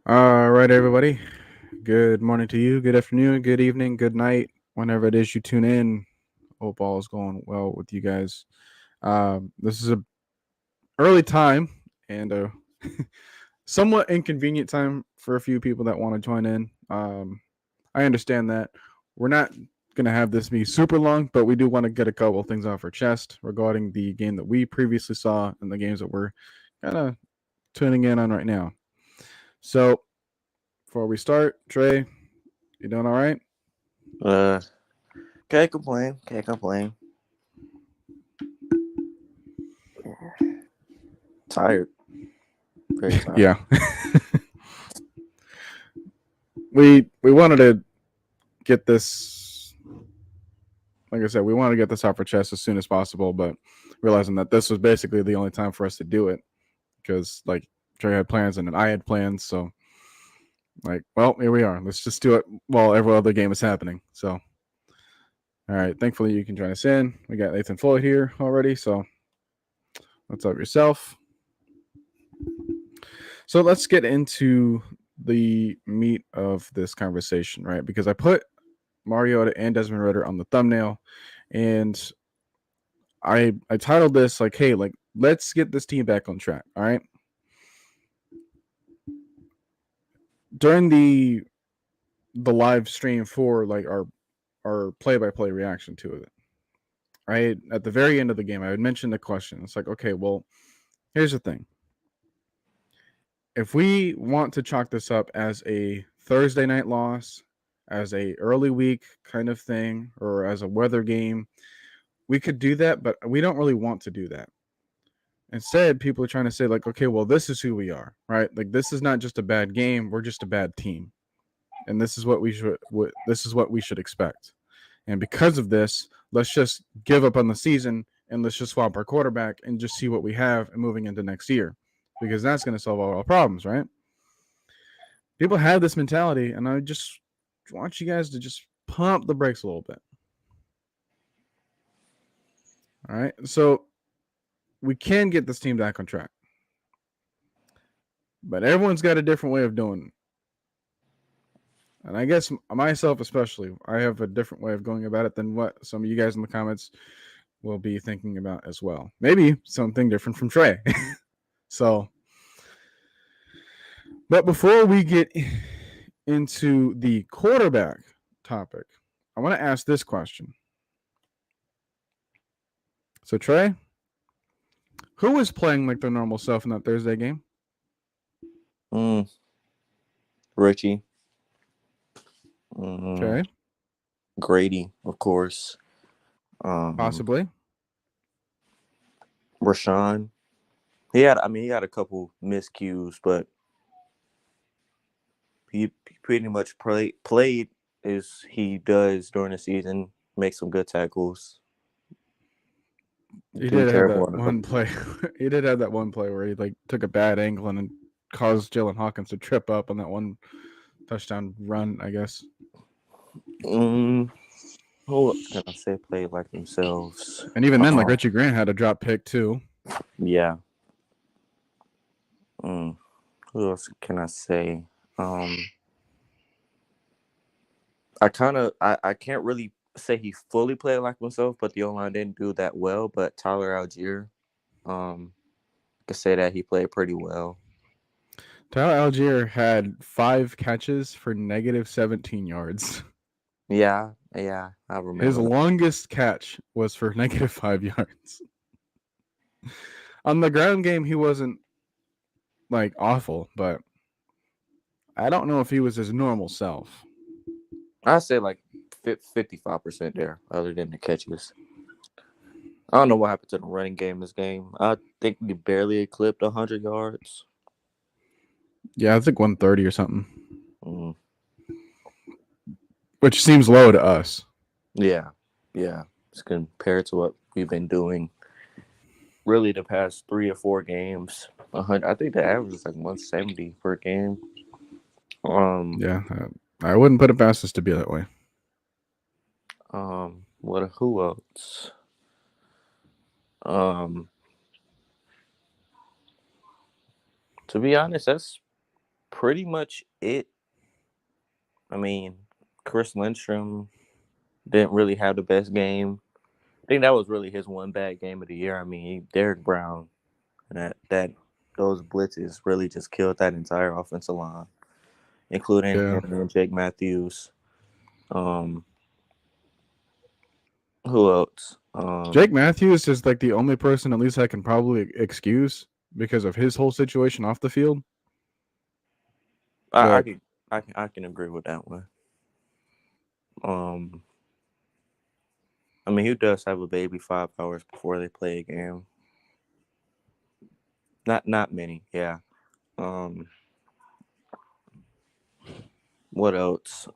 All right, everybody. Good morning to you. Good afternoon. Good evening. Good night. Whenever it is you tune in, hope all is going well with you guys. This is a early time and a somewhat inconvenient time for a few people that want to join in. I understand that we're not gonna have this be super long, but we do want to get a couple of things off our chest regarding the game that we previously saw and the games that we're kind of tuning in on right now. So before we start, Trey, you doing all right? Uh, can't complain. Can't complain. Tired. Very tired. Yeah. we wanted to get this, like I said, we wanted to get this off our chest as soon as possible, but realizing that this was basically the only time for us to do it because like Trey had plans and then I had plans, so like, well, here we are. Let's just do it while every other game is happening. So all right, thankfully you can join us in. We got Nathan Floyd here already, so what's up yourself? So let's get into the meat of this conversation, right? Because I put Mariota and Desmond Ritter on the thumbnail, and I titled this like, "Hey, like let's get this team back on track." All right. During the live stream for like our play by play reaction to it, right at the very end of the game, I would mention the question. It's like, okay, well, here's the thing. If we want to chalk this up as a Thursday night loss, as a early week kind of thing, or as a weather game, we could do that, but we don't really want to do that. Instead, people are trying to say, like, okay, well, this is who we are, right? Like, this is not just a bad game; we're just a bad team, and this is what we should expect. And because of this, let's just give up on the season and let's just swap our quarterback and just see what we have and moving into next year, because that's going to solve all our problems, right? People have this mentality, and I just want you guys to just pump the brakes a little bit. All right, so we can get this team back on track, but everyone's got a different way of doing it. And I guess myself, especially, I have a different way of going about it than what some of you guys in the comments will be thinking about as well. Maybe something different from Trey. So, but before we get into the quarterback topic, I want to ask this question. So, Trey, who was playing like their normal self in that Thursday game? Mm, Richie. Mm, Okay, Grady, of course. Um, possibly. Rashawn. He had a couple miscues, but he pretty much played as he does during the season. Make some good tackles. He Too did have terrible that on the. one play. He did have that one play where he like took a bad angle and caused Jalen Hawkins to trip up on that one touchdown run, I guess. Mm, who else can I say played like themselves? And even then, like Uh, Richie Grant had a drop pick too. yeah. Mm, who else can I say? Um, I can't really say he fully played like himself, but the O line didn't do that well. But Tyler Algier, I could say that he played pretty well. Tyler Algier had 5 catches for negative 17 yards. Yeah, I His remember that. longest catch was for negative 5 yards. On the ground game, he wasn't like awful, but I don't know if he was his normal self. I say like 55% there, other than the catches. I don't know what happened to the running game this game. I think we barely eclipsed 100 yards. Yeah, I think 130 or something, Mm, which seems low to us. yeah, yeah. It's compared to what we've been doing really the past 3 or 4 games. I think the average is like 170 per game. Um, Yeah, I wouldn't put it past us to be that way. what? Who else? Um, To be honest, that's pretty much it. I mean, Chris Lindstrom didn't really have the best game. I think that was really his one bad game of the year. I mean, Derek Brown and that those blitzes really just killed that entire offensive line, including Yeah. him and Jake Matthews. Um, who else? Jake Matthews is like the only person at least I can probably excuse because of his whole situation off the field. I But can I can agree with that one. Um, I mean, who does have a baby 5 hours before they play a game? Not many. Yeah. Um, what else?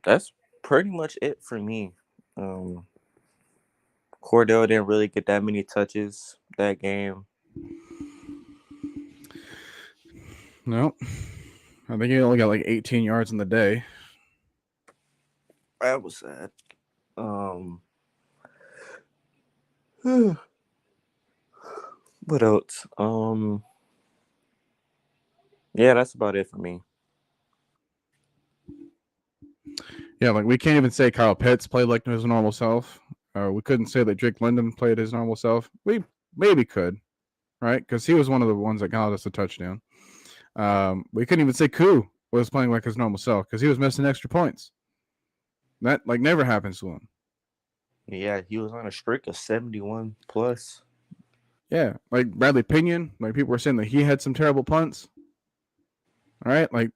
That's pretty much it for me. Um, Cordell didn't really get that many touches that game. no, I think he only got like 18 yards in the day. That was sad. Um, what else? Yeah, that's about it for me. Yeah, like we can't even say Kyle Pitts played like his normal self. We couldn't say that Drake London played his normal self. We maybe could, right? Because he was one of the ones that got us a touchdown. We couldn't even say Koo was playing like his normal self because he was missing extra points. That like never happens to him. Yeah, he was on a streak of 71 plus. Yeah, like Bradley Pinion, like people were saying that he had some terrible punts. All right, like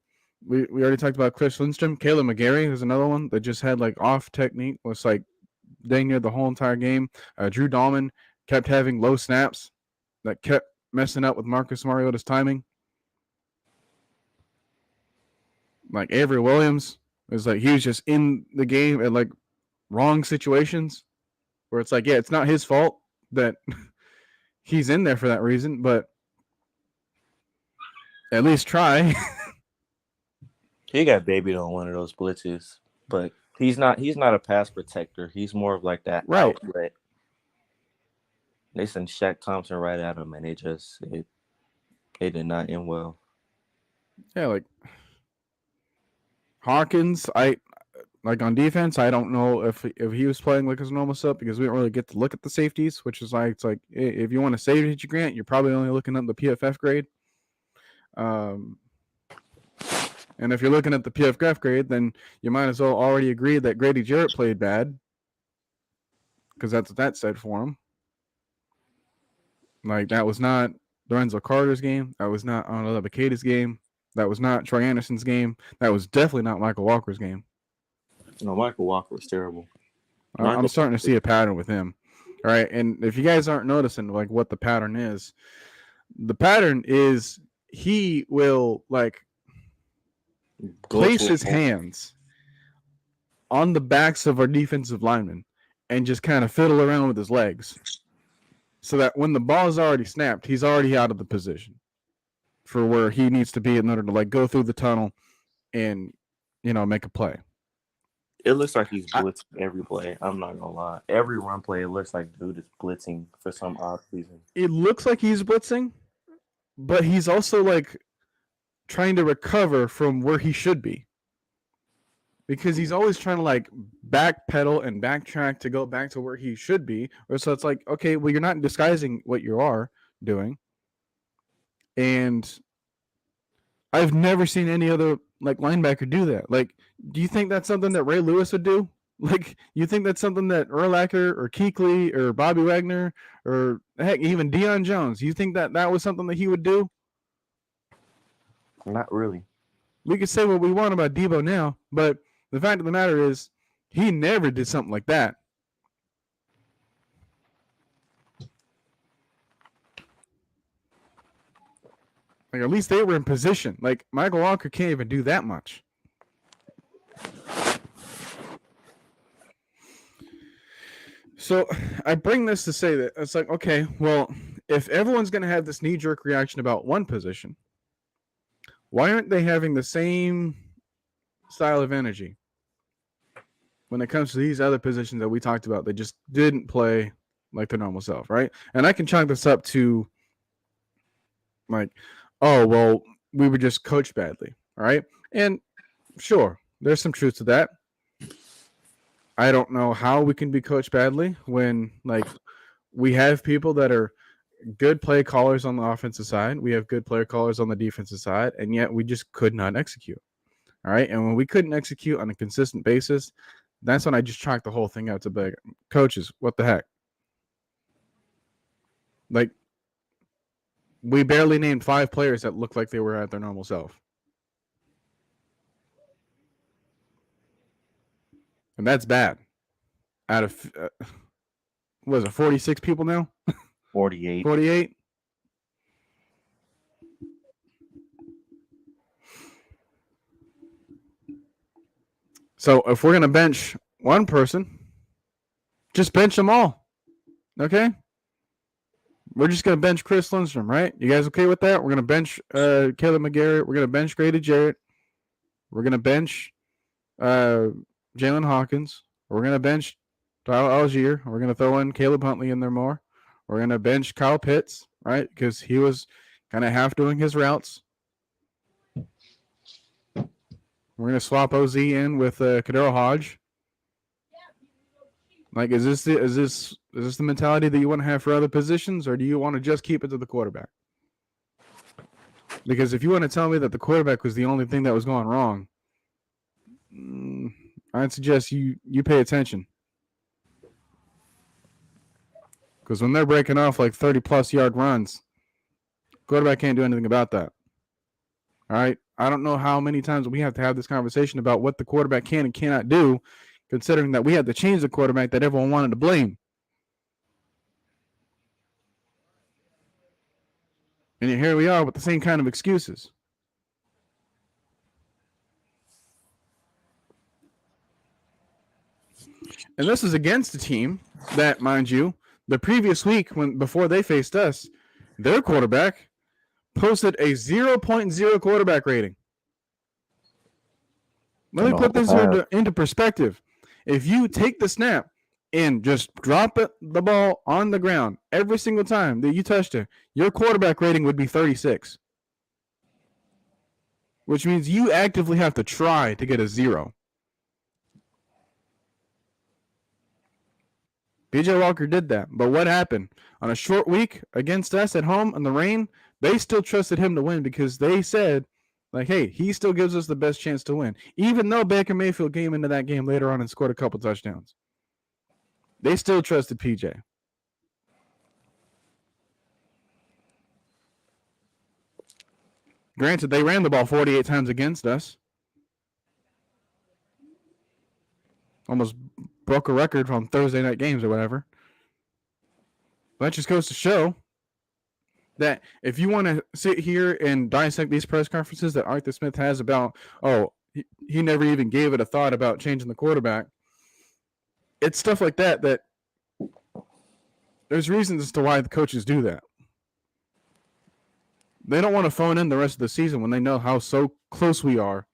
we already talked about Chris Lindstrom. Caleb McGarry is another one that just had like off technique, was like dang near the whole entire game. Drew Dahlman kept having low snaps that kept messing up with Marcus Mariota's timing. Like Avery Williams is like he was just in the game at like wrong situations where it's like, yeah, it's not his fault that he's in there for that reason, but at least try. He got babied on one of those blitzes, but he's not a pass protector. He's more of like that Right. outlet. They sent Shaq Thompson right at him, and it did not end well. Yeah, like Hawkins, I like on defense. I don't know if he was playing like his normal stuff because we don't really get to look at the safeties, which is like it's like if you want to safety grant, you're probably only looking at the PFF grade. Um, and if you're looking at the PFF grade, then you might as well already agree that Grady Jarrett played bad because that's what that said for him. Like that was not Lorenzo Carter's game. That was not Arnold Abucate's game. That was not Troy Anderson's game. That was definitely not Michael Walker's game. No, Michael Walker was terrible. I'm Michael starting to see a pattern with him. All right, and if you guys aren't noticing like what the pattern is, the pattern is he will like place his hands on the backs of our defensive linemen and just kind of fiddle around with his legs so that when the ball is already snapped, he's already out of the position for where he needs to be in order to like go through the tunnel and make a play. It looks like he's blitzing every play. I'm not gonna lie. Every run play, it looks like dude is blitzing for some odd reason. It looks like he's blitzing, but he's also like trying to recover from where he should be. Because he's always trying to like backpedal and backtrack to go back to where he should be. Or so it's like, okay, well, you're not disguising what you are doing. And I've never seen any other like linebacker do that. Like, do you think that's something that Ray Lewis would do? Like, you think that's something that Urlacher or Kuechly or Bobby Wagner or heck, even Deion Jones? You think that was something that he would do? Not really. We could say what we want about Debo now, but the fact of the matter is, he never did something like that. Like, at least they were in position. Like, Michael Walker can't even do that much. So I bring this to say that it's like, okay, well, if everyone's going to have this knee-jerk reaction about one position, why aren't they having the same style of energy when it comes to these other positions that we talked about? They just didn't play like their normal self, right? And I can chalk this up to like, oh well, we were just coached badly, all right? And sure, there's some truth to that. I don't know how we can be coached badly when like we have people that are good play callers on the offensive side, we have good player callers on the defensive side, and yet we just could not execute. All right, and when we couldn't execute on a consistent basis, that's when I just chalked the whole thing out to big coaches. What the heck? Like we barely named 5 players that looked like they were at their normal self. And that's bad. Out of what is it, 46 people now? 48. 48. So if we're gonna bench one person, just bench them all. Okay. We're just gonna bench Chris Lindstrom, right? You guys okay with that? We're gonna bench Caleb McGarrett. We're gonna bench Grady Jarrett. We're gonna bench Jalen Hawkins. We're gonna bench Tyler Algier. We're gonna throw in Caleb Huntley in there more. We're gonna bench Kyle Pitts, right? Because he was kind of half doing his routes. We're gonna swap OZ in with Kadero Hodge. Like, is this the mentality that you want to have for other positions, or do you want to just keep it to the quarterback? Because if you want to tell me that the quarterback was the only thing that was going wrong, I'd suggest you pay attention. Because when they're breaking off like 30-plus yard runs, quarterback can't do anything about that. All right? I don't know how many times we have to have this conversation about what the quarterback can and cannot do, considering that we had to change the quarterback that everyone wanted to blame. And here we are with the same kind of excuses. And this is against a team that, mind you, the previous week before they faced us, their quarterback posted a 0.0 quarterback rating. Let me put this into perspective. If you take the snap and just drop the ball on the ground every single time that you touched it, your quarterback rating would be 36. Which means you actively have to try to get a 0. PJ Walker did that. But what happened? On a short week against us at home in the rain, they still trusted him to win because they said, like, hey, he still gives us the best chance to win. Even though Baker Mayfield came into that game later on and scored a couple touchdowns. They still trusted PJ. Granted, they ran the ball 48 times against us. Almost broke a record from Thursday night games or whatever. That just goes to show that if you want to sit here and dissect these press conferences that Arthur Smith has about, he never even gave it a thought about changing the quarterback, it's stuff like that there's reasons as to why the coaches do that. They don't want to phone in the rest of the season when they know how so close we are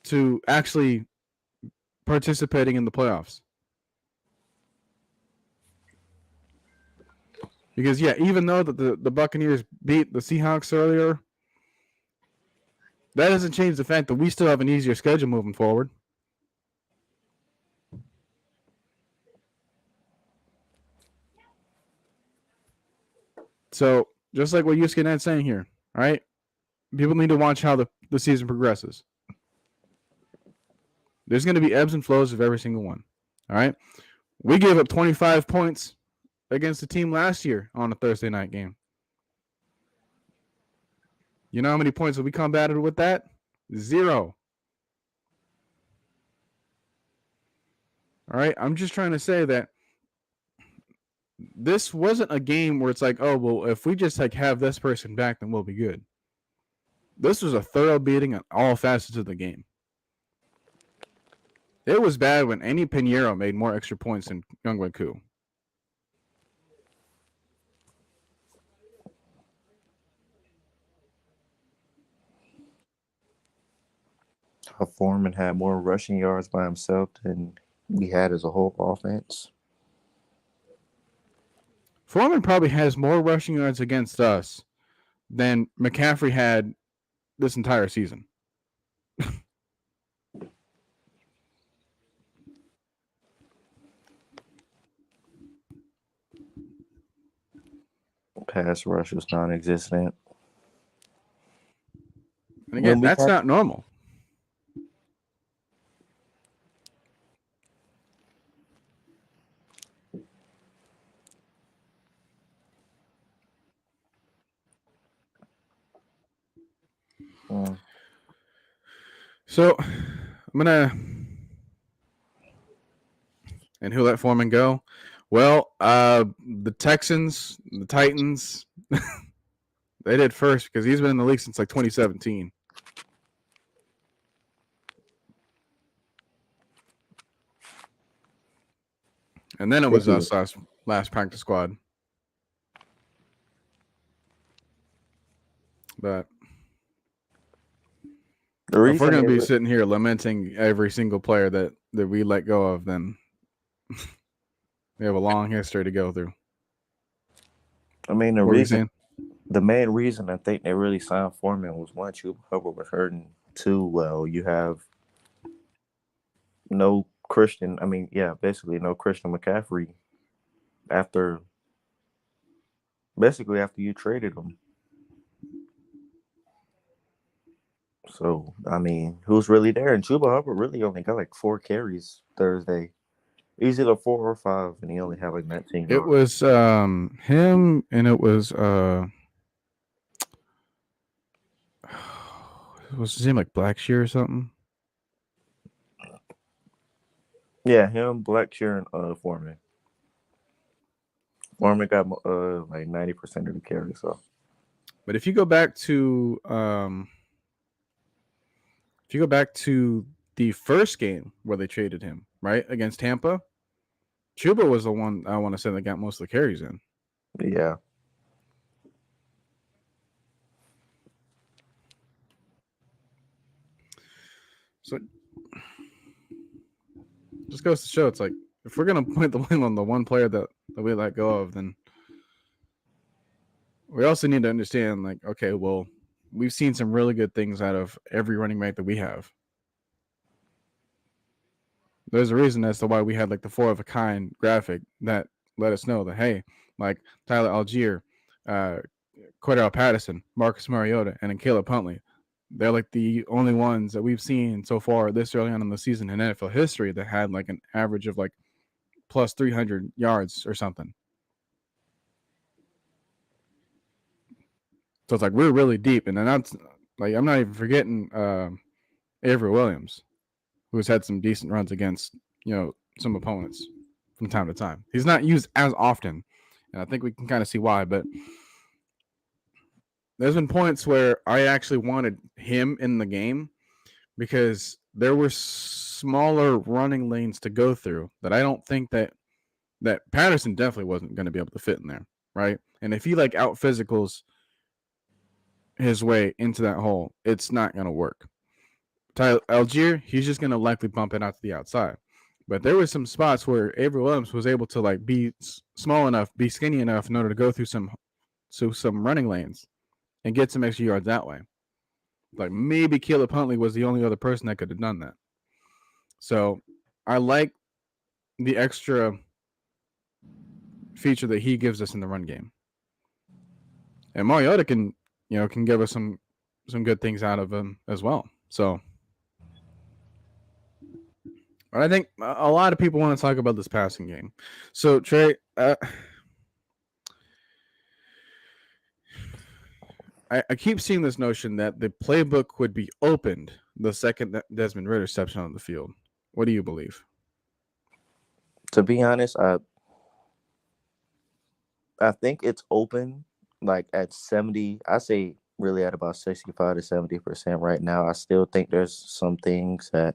to actually participating in the playoffs. Because, yeah, even though the Buccaneers beat the Seahawks earlier, that doesn't change the fact that we still have an easier schedule moving forward. So, just like what Yusuke Nat's saying here, all right? People need to watch how the season progresses. There's going to be ebbs and flows of every single one, all right? We gave up 25 points against the team last year on a Thursday night game. You know how many points we combated with that? 0. All right? I'm just trying to say that this wasn't a game where it's like, oh, well, if we just like have this person back, then we'll be good. This was a thorough beating on all facets of the game. It was bad when Andy Pinheiro made more extra points than Younghoe Koo. Foreman had more rushing yards by himself than we had as a whole offense. Foreman probably has more rushing yards against us than McCaffrey had this entire season. Pass rush was non-existent. And again, When we that's had not normal. So I'm gonna and who let Foreman go? Well, the Texans, the Titans, they did first because he's been in the league since like 2017. And then it was us last practice squad. But the if we're reason gonna they be sitting here lamenting every single player that we let go of, then we have a long history to go through. I mean, What were you saying? the main reason I think they really signed Foreman was one, Chuba Hubbard was hurting. Two, well, you have no Christian. I mean, yeah, basically no Christian McCaffrey after after you traded him. So I mean, who's really there? And Chuba Hubbard really only got like 4 carries Thursday. He's either 4 or 5, and he only had like 19 It yards. was him, and it was was his name like Blackshear or something? Yeah, him, Blackshear, and Foreman. Foreman got like 90% of the carries. So, But if you go back to the first game where they traded him, right, against Tampa, Chuba was the one I want to say that got most of the carries in. yeah. So just goes to show it's like if we're gonna point the blame on the one player that we let go of, then we also need to understand like, okay, well, we've seen some really good things out of every running back that we have. There's a reason as to why we had like the 4 of a kind graphic that let us know that hey, like Tyler Algier, Cordell Patterson, Marcus Mariota, and then Caleb Huntley, they're like the only ones that we've seen so far this early on in the season in NFL history that had like an average of like plus 300 yards or something. So it's like we're really deep, and then that's like I'm not even forgetting Avery Williams, who's had some decent runs against some opponents from time to time. He's not used as often, and I think we can kind of see why. But there's been points where I actually wanted him in the game because there were smaller running lanes to go through that I don't think that Patterson definitely wasn't going to be able to fit in there, right? And if he like out physicals his way into that hole, it's not going to work. Tyler Algier, he's just going to likely bump it out to the outside. But there were some spots where Avery Williams was able to like be small enough, be skinny enough in order to go through some running lanes and get some extra yards that way. Like maybe Caleb Huntley was the only other person that could have done that. So I like the extra feature that he gives us in the run game. And Mariota can give us some good things out of him as well. So but I think a lot of people want to talk about this passing game. So Trey, I keep seeing this notion that the playbook would be opened the second that Desmond Ridder steps on the field. What do you believe? To be honest, I think it's open like at 70. I say really at about 65 to 70% right now. I still think there's some things that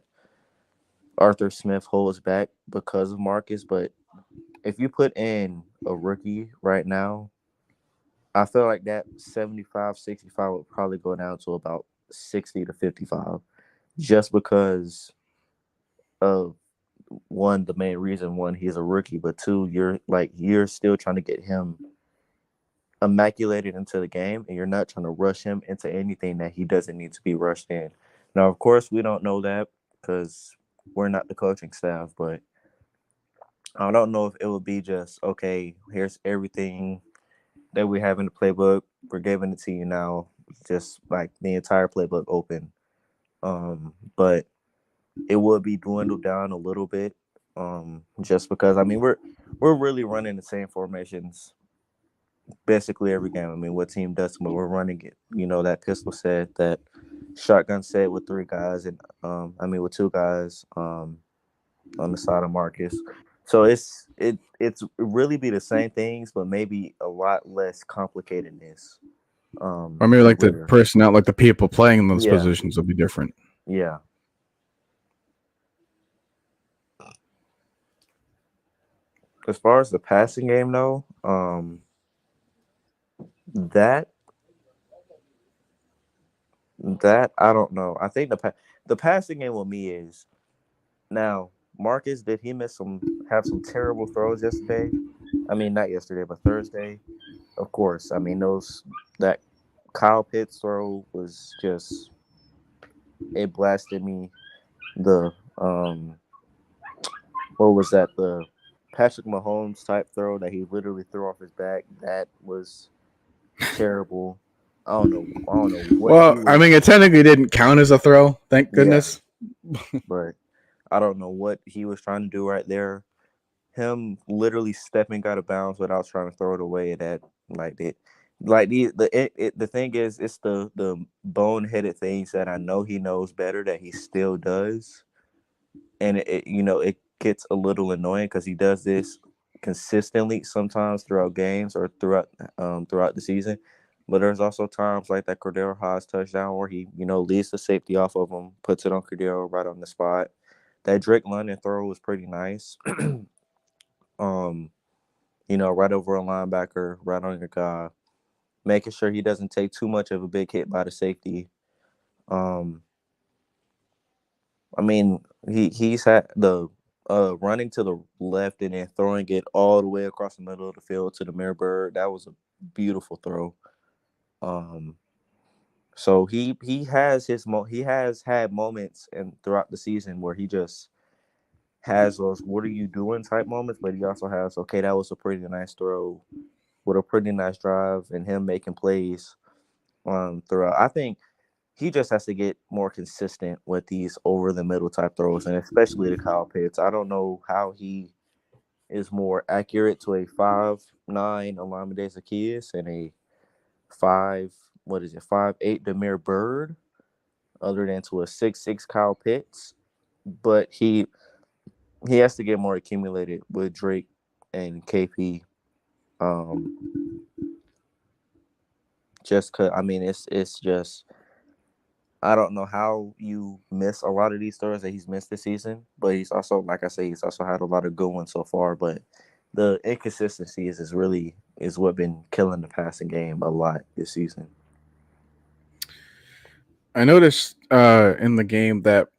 Arthur Smith holds back because of Marcus, but if you put in a rookie right now, I feel like that 75, 65 would probably go down to about 60 to 55 just because of one, the main reason, one, he's a rookie, but two, you're still trying to get him immaculated into the game, and you're not trying to rush him into anything that he doesn't need to be rushed in. Now, of course, we don't know that because we're not the coaching staff, but I don't know if it would be just okay. Here's everything that we have in the playbook. We're giving it to you now, just like the entire playbook open. But it would be dwindled down a little bit, just because I mean we're really running the same formations basically every game. I mean, what team does, but we're running it. You know, that pistol set, that shotgun set with three guys, and with two guys on the side of Marcus. So it's really be the same things, but maybe a lot less complicatedness. Or maybe To like the where, personnel, like the people playing in those yeah, positions will be different. yeah. As far as the passing game, though, that that I don't know. I think the passing game with me is now Marcus. Did he have some terrible throws yesterday? I mean, not yesterday, but Thursday. Of course. I mean, those that Kyle Pitts throw was just it blasted me. The what was that? The Patrick Mahomes type throw that he literally threw off his back. That was terrible. I don't know. I don't know what he Well, I mean, was. it technically didn't count as a throw, thank Yeah, goodness. but I don't know what he was trying to do right there. Him literally stepping out of bounds without trying to throw it away. That like it, like the thing is, it's the boneheaded things that I know he knows better that he still does, and it gets a little annoying because he does this consistently sometimes throughout games or throughout the season. But there's also times like that Cordero Haas touchdown where he leads the safety off of him, puts it on Cordero right on the spot. That Drake London throw was pretty nice. um, right over a linebacker, right on your guy, making sure he doesn't take too much of a big hit by the safety. Um, I mean, he's had the running to the left and then throwing it all the way across the middle of the field to the mirror bird. That was a beautiful throw. Um, so he has had moments and throughout the season where he just has those "what are you doing" type moments, but he also has okay, that was a pretty nice throw with a pretty nice drive and him making plays throughout. I think he just has to get more consistent with these over the middle type throws, and especially the Kyle Pitts. I don't know how he is more accurate to a 5'9" Olamide Zaccheaus and a 5'8" Demir Bird, other than to a 6'6" Kyle Pitts. But he has to get more accumulated with Drake and KP. Um, just cause I mean it's just I don't know how you miss a lot of these throws that he's missed this season, but he's also, like I say, he's also had a lot of good ones so far. But the inconsistencies is what been killing the passing game a lot this season. I noticed in the game that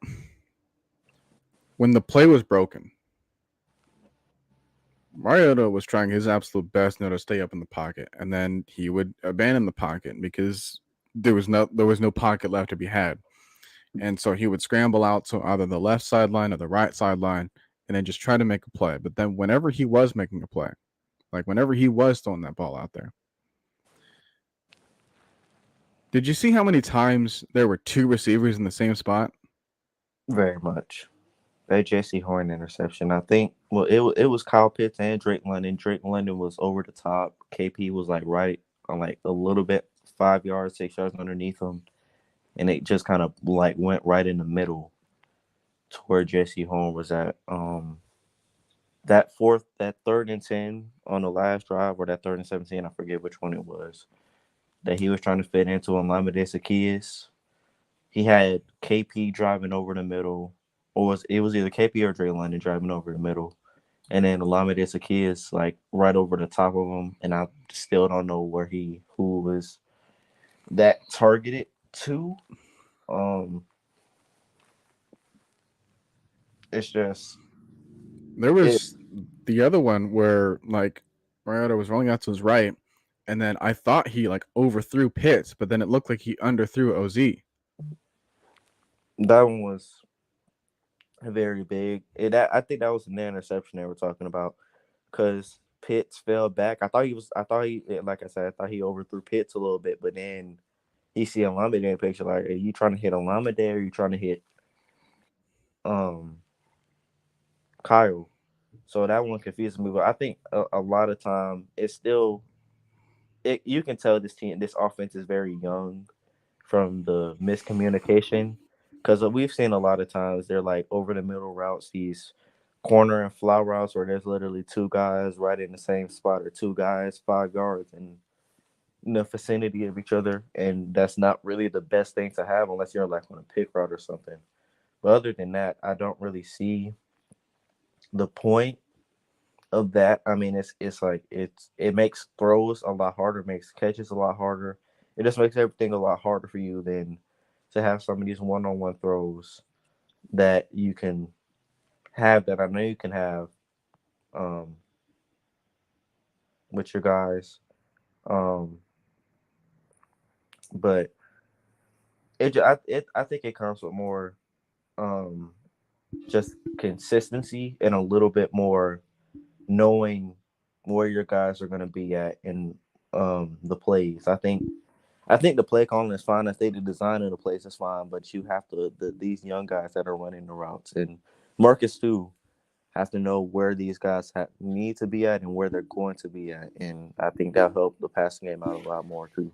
when the play was broken, Mariota was trying his absolute best to stay up in the pocket, and then he would abandon the pocket because there was no pocket left to be had, and so he would scramble out to either the left sideline or the right sideline, and then just try to make a play. But then whenever he was making a play, like whenever he was throwing that ball out there, did you see how many times there were two receivers in the same spot? Very much. That Jesse Horn interception, I think. Well, it was Kyle Pitts and Drake London. Drake London was over the top. KP was like right on like a little bit 5 yards, 6 yards underneath him, and it just kind of like went right in the middle to where Jesse Horn was at. That 3rd and 10 on the last drive, or that 3rd and 17, I forget which one it was, that he was trying to fit into Olamide Zaccheaus. He had KP driving over the middle, or it was either KP or Dre London driving over the middle, and then Olamide Zaccheaus like right over the top of him, and I still don't know who was that targeted to. Um, it's just There It was the other one where like Mariota was rolling out to his right, and then I thought he like overthrew Pitts, but then it looked like he underthrew OZ. that one was very big. I think that was an interception they were talking about because Pitts fell back. I thought he was. I thought he, like I said, I thought he overthrew Pitts a little bit, but then he see Alama in the picture. Like, are you trying to hit Alama there? Or are you trying to hit um Kyle? So that one confused me. But I think a lot of time it's still you can tell this offense is very young from the miscommunication because we've seen a lot of times they're like over the middle routes, these corner and fly routes where there's literally two guys right in the same spot or two guys 5 yards in the vicinity of each other, and that's not really the best thing to have unless you're like on a pick route or something. But other than that, I don't really see the point of that. I mean, it's like it makes throws a lot harder, makes catches a lot harder. It just makes everything a lot harder for you than to have some of these one-on-one throws that you can have that I know you can have um, with your guys. Um, but I think it comes with more um, just consistency and a little bit more knowing where your guys are going to be at in the plays. I think the play calling is fine. I think the design of the plays is fine, but you have to these young guys that are running the routes and Marcus too have to know where these guys need to be at and where they're going to be at, and I think that helped the passing game out a lot more too.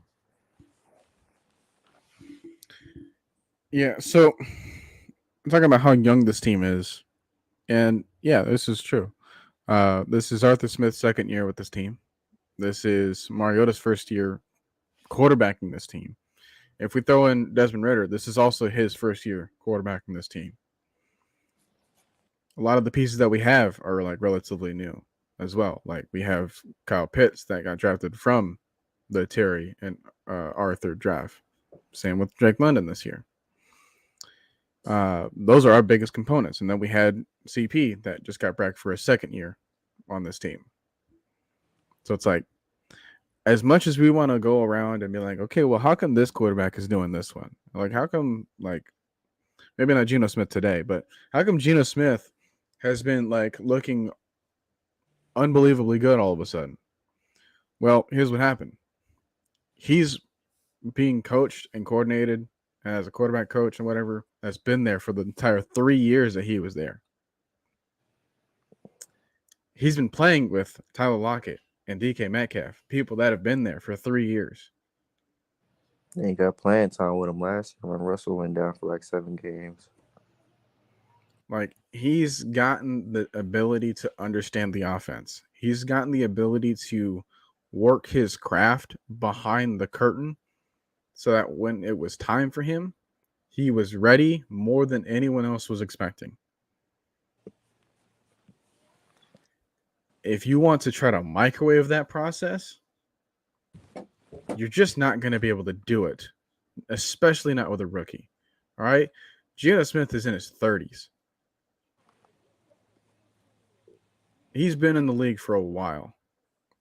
Yeah, so I'm talking about how young this team is, and yeah, this is true. This is Arthur Smith's second year with this team. This is Mariota's first year quarterbacking this team. If we throw in Desmond Ritter, this is also his first year quarterbacking this team. A lot of the pieces that we have are like relatively new as well. Like we have Kyle Pitts that got drafted from the Terry and Arthur draft. Same with Drake London this year. Those are our biggest components. And then we had CP that just got back for a second year on this team. So it's like, as much as we want to go around and be like, okay, well, how come this quarterback is doing this one? Like, how come, like, maybe not Geno Smith today, but how come Geno Smith has been, like, looking unbelievably good all of a sudden? Well, here's what happened. He's being coached and coordinated as a quarterback coach and whatever that's been there for the entire 3 years that he was there. He's been playing with Tyler Lockett and DK Metcalf, people that have been there for 3 years. And you got playing time with him last year when Russell went down for like 7 games. Like, he's gotten the ability to understand the offense. He's gotten the ability to work his craft behind the curtain so that when it was time for him, he was ready more than anyone else was expecting. If you want to try to microwave that process, you're just not going to be able to do it, especially not with a rookie. All right? Geno Smith is in his 30s. He's been in the league for a while.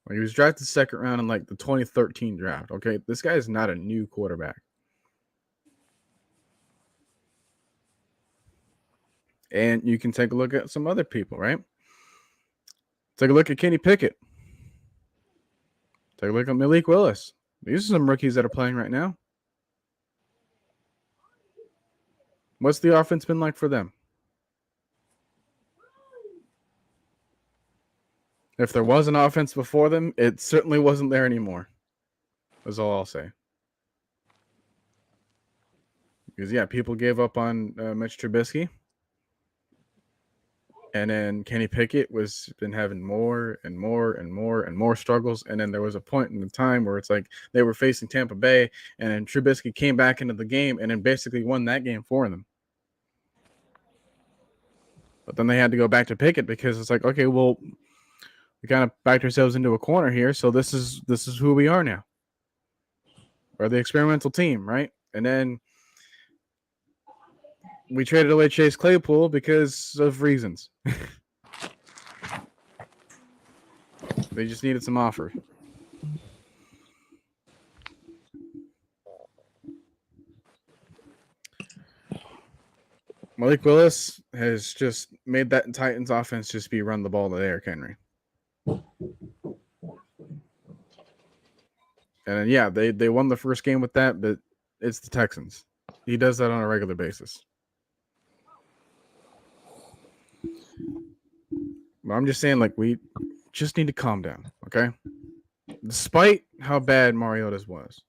Like, he was drafted second round in like the 2013 draft. Okay, this guy is not a new quarterback. And you can take a look at some other people, right? Take a look at Kenny Pickett. Take a look at Malik Willis. These are some rookies that are playing right now. What's the offense been like for them? If there was an offense before them, it certainly wasn't there anymore. That's all I'll say. Because, yeah, people gave up on Mitch Trubisky. And then Kenny Pickett was been having more and more and more and more struggles. And then there was a point in the time where it's like they were facing Tampa Bay, and then Trubisky came back into the game and then basically won that game for them. But then they had to go back to Pickett because it's like, okay, well, we kind of backed ourselves into a corner here, so this is who we are now. We're the experimental team, right? And then we traded away Chase Claypool because of reasons. They just needed some offer. Malik Willis has just made that Titans offense just be run the ball to Derrick Henry. And yeah, they won the first game with that, but it's the Texans. He does that on a regular basis. But I'm just saying, like, we just need to calm down, okay? Despite how bad Mariota's was,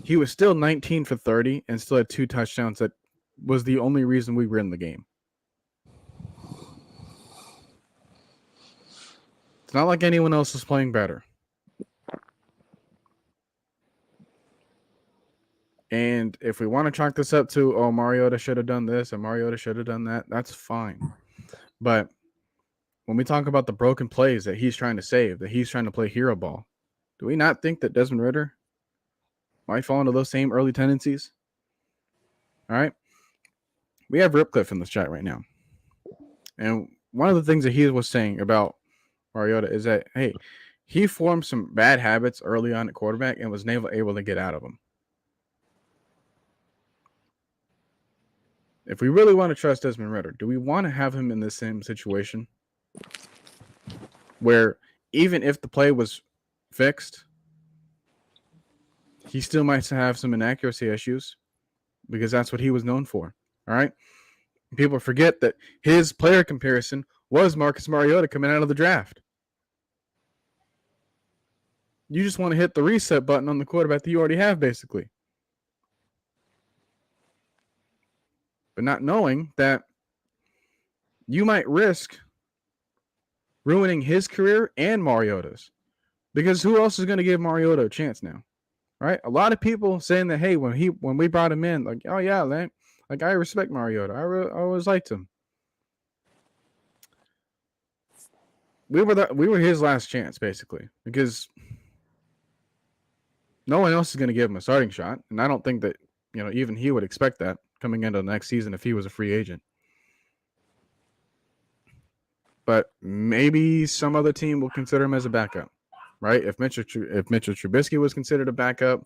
he was still 19 for 30 and still had 2 touchdowns. That was the only reason we were in the game. It's not like anyone else is playing better. And if we want to chalk this up to, oh, Mariota should have done this and Mariota should have done that, that's fine. But when we talk about the broken plays that he's trying to save, that he's trying to play hero ball, do we not think that Desmond Ridder might fall into those same early tendencies? All right. We have Ripcliffe in this chat right now. And one of the things that he was saying about Mariota is that, hey, he formed some bad habits early on at quarterback and was never able to get out of them. If we really want to trust Desmond Ridder, do we want to have him in the same situation where even if the play was fixed, he still might have some inaccuracy issues because that's what he was known for. All right. People forget that his player comparison was Marcus Mariota coming out of the draft. You just want to hit the reset button on the quarterback that you already have, basically. But not knowing that you might risk ruining his career and Mariota's. Because who else is going to give Mariota a chance now? Right? A lot of people saying that, hey, when we brought him in, like, oh yeah, man, like I respect Mariota. I always liked him. We were his last chance, basically, because no one else is going to give him a starting shot, and I don't think that even he would expect that coming into the next season if he was a free agent. But maybe some other team will consider him as a backup, right? If Mitchell Trubisky was considered a backup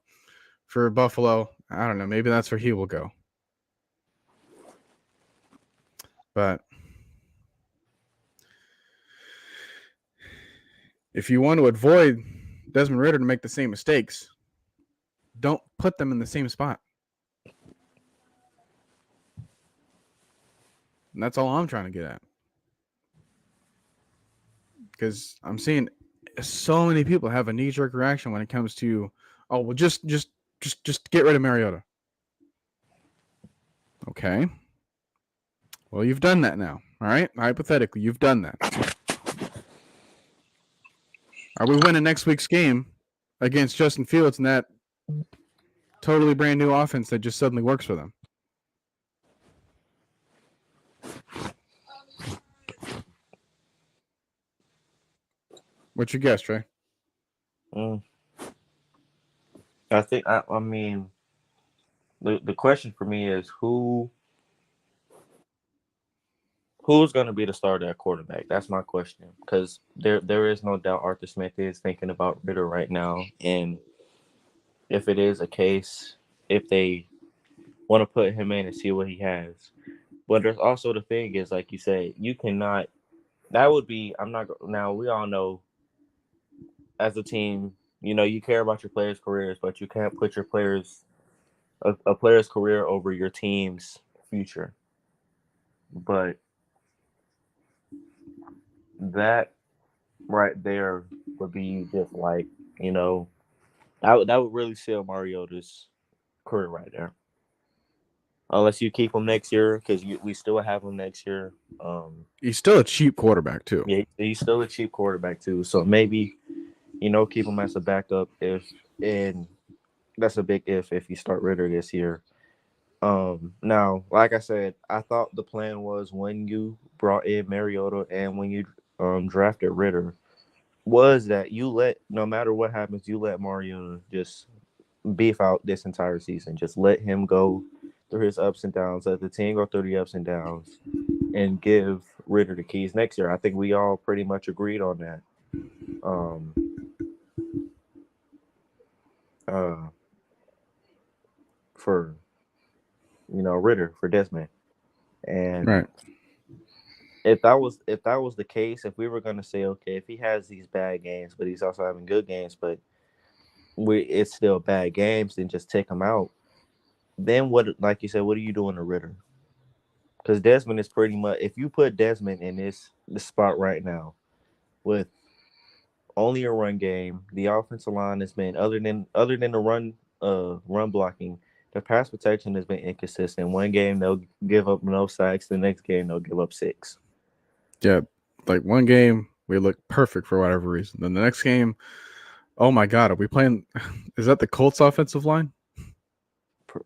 for Buffalo, I don't know. Maybe that's where he will go. But if you want to avoid Desmond Ridder to make the same mistakes, don't put them in the same spot. And that's all I'm trying to get at. Because I'm seeing so many people have a knee-jerk reaction when it comes to, oh, well, just get rid of Mariota. Okay. Well, you've done that now. All right. Hypothetically, you've done that. Are we winning next week's game against Justin Fields and that totally brand new offense that just suddenly works for them? What's your guess, Trey? I think I mean the question for me is who's going to be the starter at quarterback? That's my question, because there is no doubt Arthur Smith is thinking about Ridder right now, and if it is a case, if they want to put him in and see what he has. But there's also the thing is, like you said, you cannot. That would be. I'm not. Now we all know, as a team, you care about your players' careers, but you can't put your a player's career over your team's future. But that right there would be just like, that would really seal Mariota's career right there. Unless you keep him next year, because we still have him next year. He's still a cheap quarterback too. Yeah, he's still a cheap quarterback too. So maybe, keep him as a backup and that's a big if you start Ridder this year. Now, like I said, I thought the plan was when you brought in Mariota and when you drafted Ridder, was that no matter what happens, you let Mariota just beef out this entire season. Just let him go through his ups and downs, let the team go through the ups and downs, and give Ridder the keys next year. I think we all pretty much agreed on that. um uh for Ritter for Desmond. And Right. if that was the case, if we were gonna say, okay, if he has these bad games, but he's also having good games, but it's still bad games, then just take him out. Then what? Like you said, what are you doing to Ritter? Because Desmond is pretty much, if you put Desmond in this spot right now with only a run game, the offensive line has been, other than the run blocking, the pass protection has been inconsistent. One game they'll give up no sacks, the next game they'll give up six. Yeah. Like one game we look perfect for whatever reason. Then the next game, oh my god, are we playing? Is that the Colts offensive line?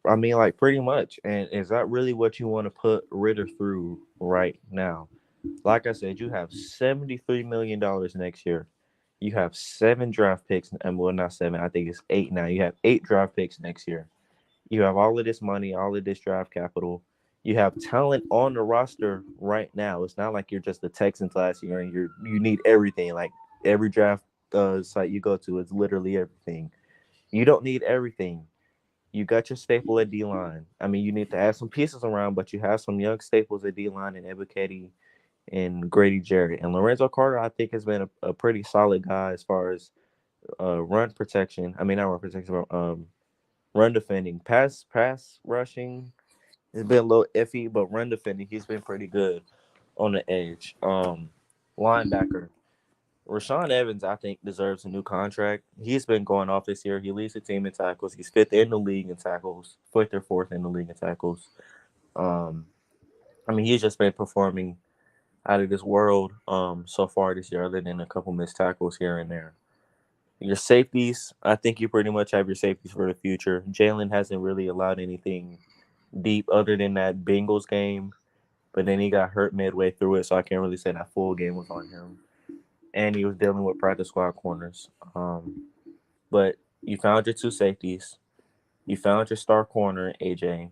I mean, like, pretty much. And is that really what you want to put Ritter through right now? Like I said, you have $73 million next year. You have seven draft picks, and well, not seven. I think it's eight now. You have eight draft picks next year. You have all of this money, all of this draft capital. You have talent on the roster right now. It's not like you're just the Texans last year and you need everything. Like, every draft site you go to is literally everything. You don't need everything. You got your staple at D line. I mean, you need to add some pieces around, but you have some young staples at D line and Ebiketie and Grady Jarrett. And Lorenzo Carter, I think, has been a pretty solid guy as far as run protection. I mean, not run protection, but run defending. Pass rushing has been a little iffy, but run defending, he's been pretty good on the edge. Linebacker. Rashawn Evans, I think, deserves a new contract. He's been going off this year. He leads the team in tackles. He's fifth in the league in tackles, fifth or fourth in the league in tackles. Um, I mean, he's just been performing out of this world so far this year, other than a couple missed tackles here and there. Your safeties, I think you pretty much have your safeties for the future. Jalen hasn't really allowed anything deep other than that Bengals game, but then he got hurt midway through it, so I can't really say that full game was on him. And he was dealing with practice squad corners. But you found your two safeties. You found your star corner, AJ.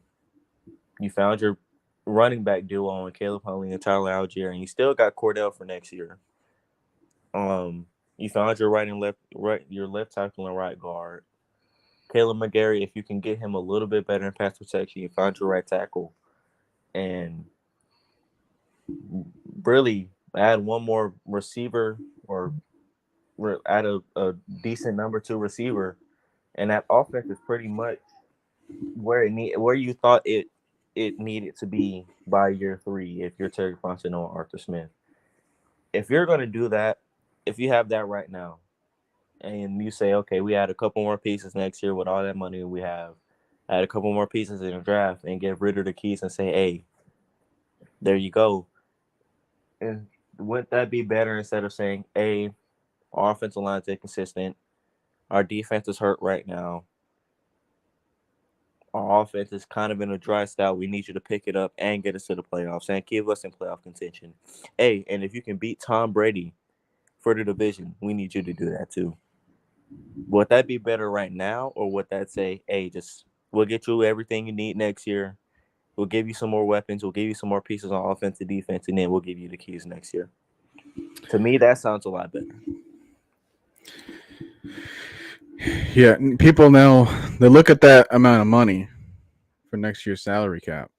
You found your running back duo in Caleb Huntley and Tyler Algier, and you still got Cordell for next year. You found your your left tackle and right guard. Caleb McGarry, if you can get him a little bit better in pass protection, you found your right tackle, and really add one more receiver or add a decent number two receiver, and that offense is pretty much where you thought it needed to be by year three. If you're Terry Fontenot or Arthur Smith, if you're going to do that, if you have that right now, and you say, okay, we add a couple more pieces next year with all that money we have, add a couple more pieces in the draft, and give Ritter the keys and say, hey, there you go. And wouldn't that be better instead of saying, hey, our offensive line's inconsistent, our defense is hurt right now, our offense is kind of in a dry spell. We need you to pick it up and get us to the playoffs and keep us in playoff contention. Hey, and if you can beat Tom Brady for the division, we need you to do that too. Would that be better right now, or would that say, hey, just we'll get you everything you need next year. We'll give you some more weapons. We'll give you some more pieces on offense and defense, and then we'll give you the keys next year. To me, that sounds a lot better. Yeah, people now they look at that amount of money for next year's salary cap,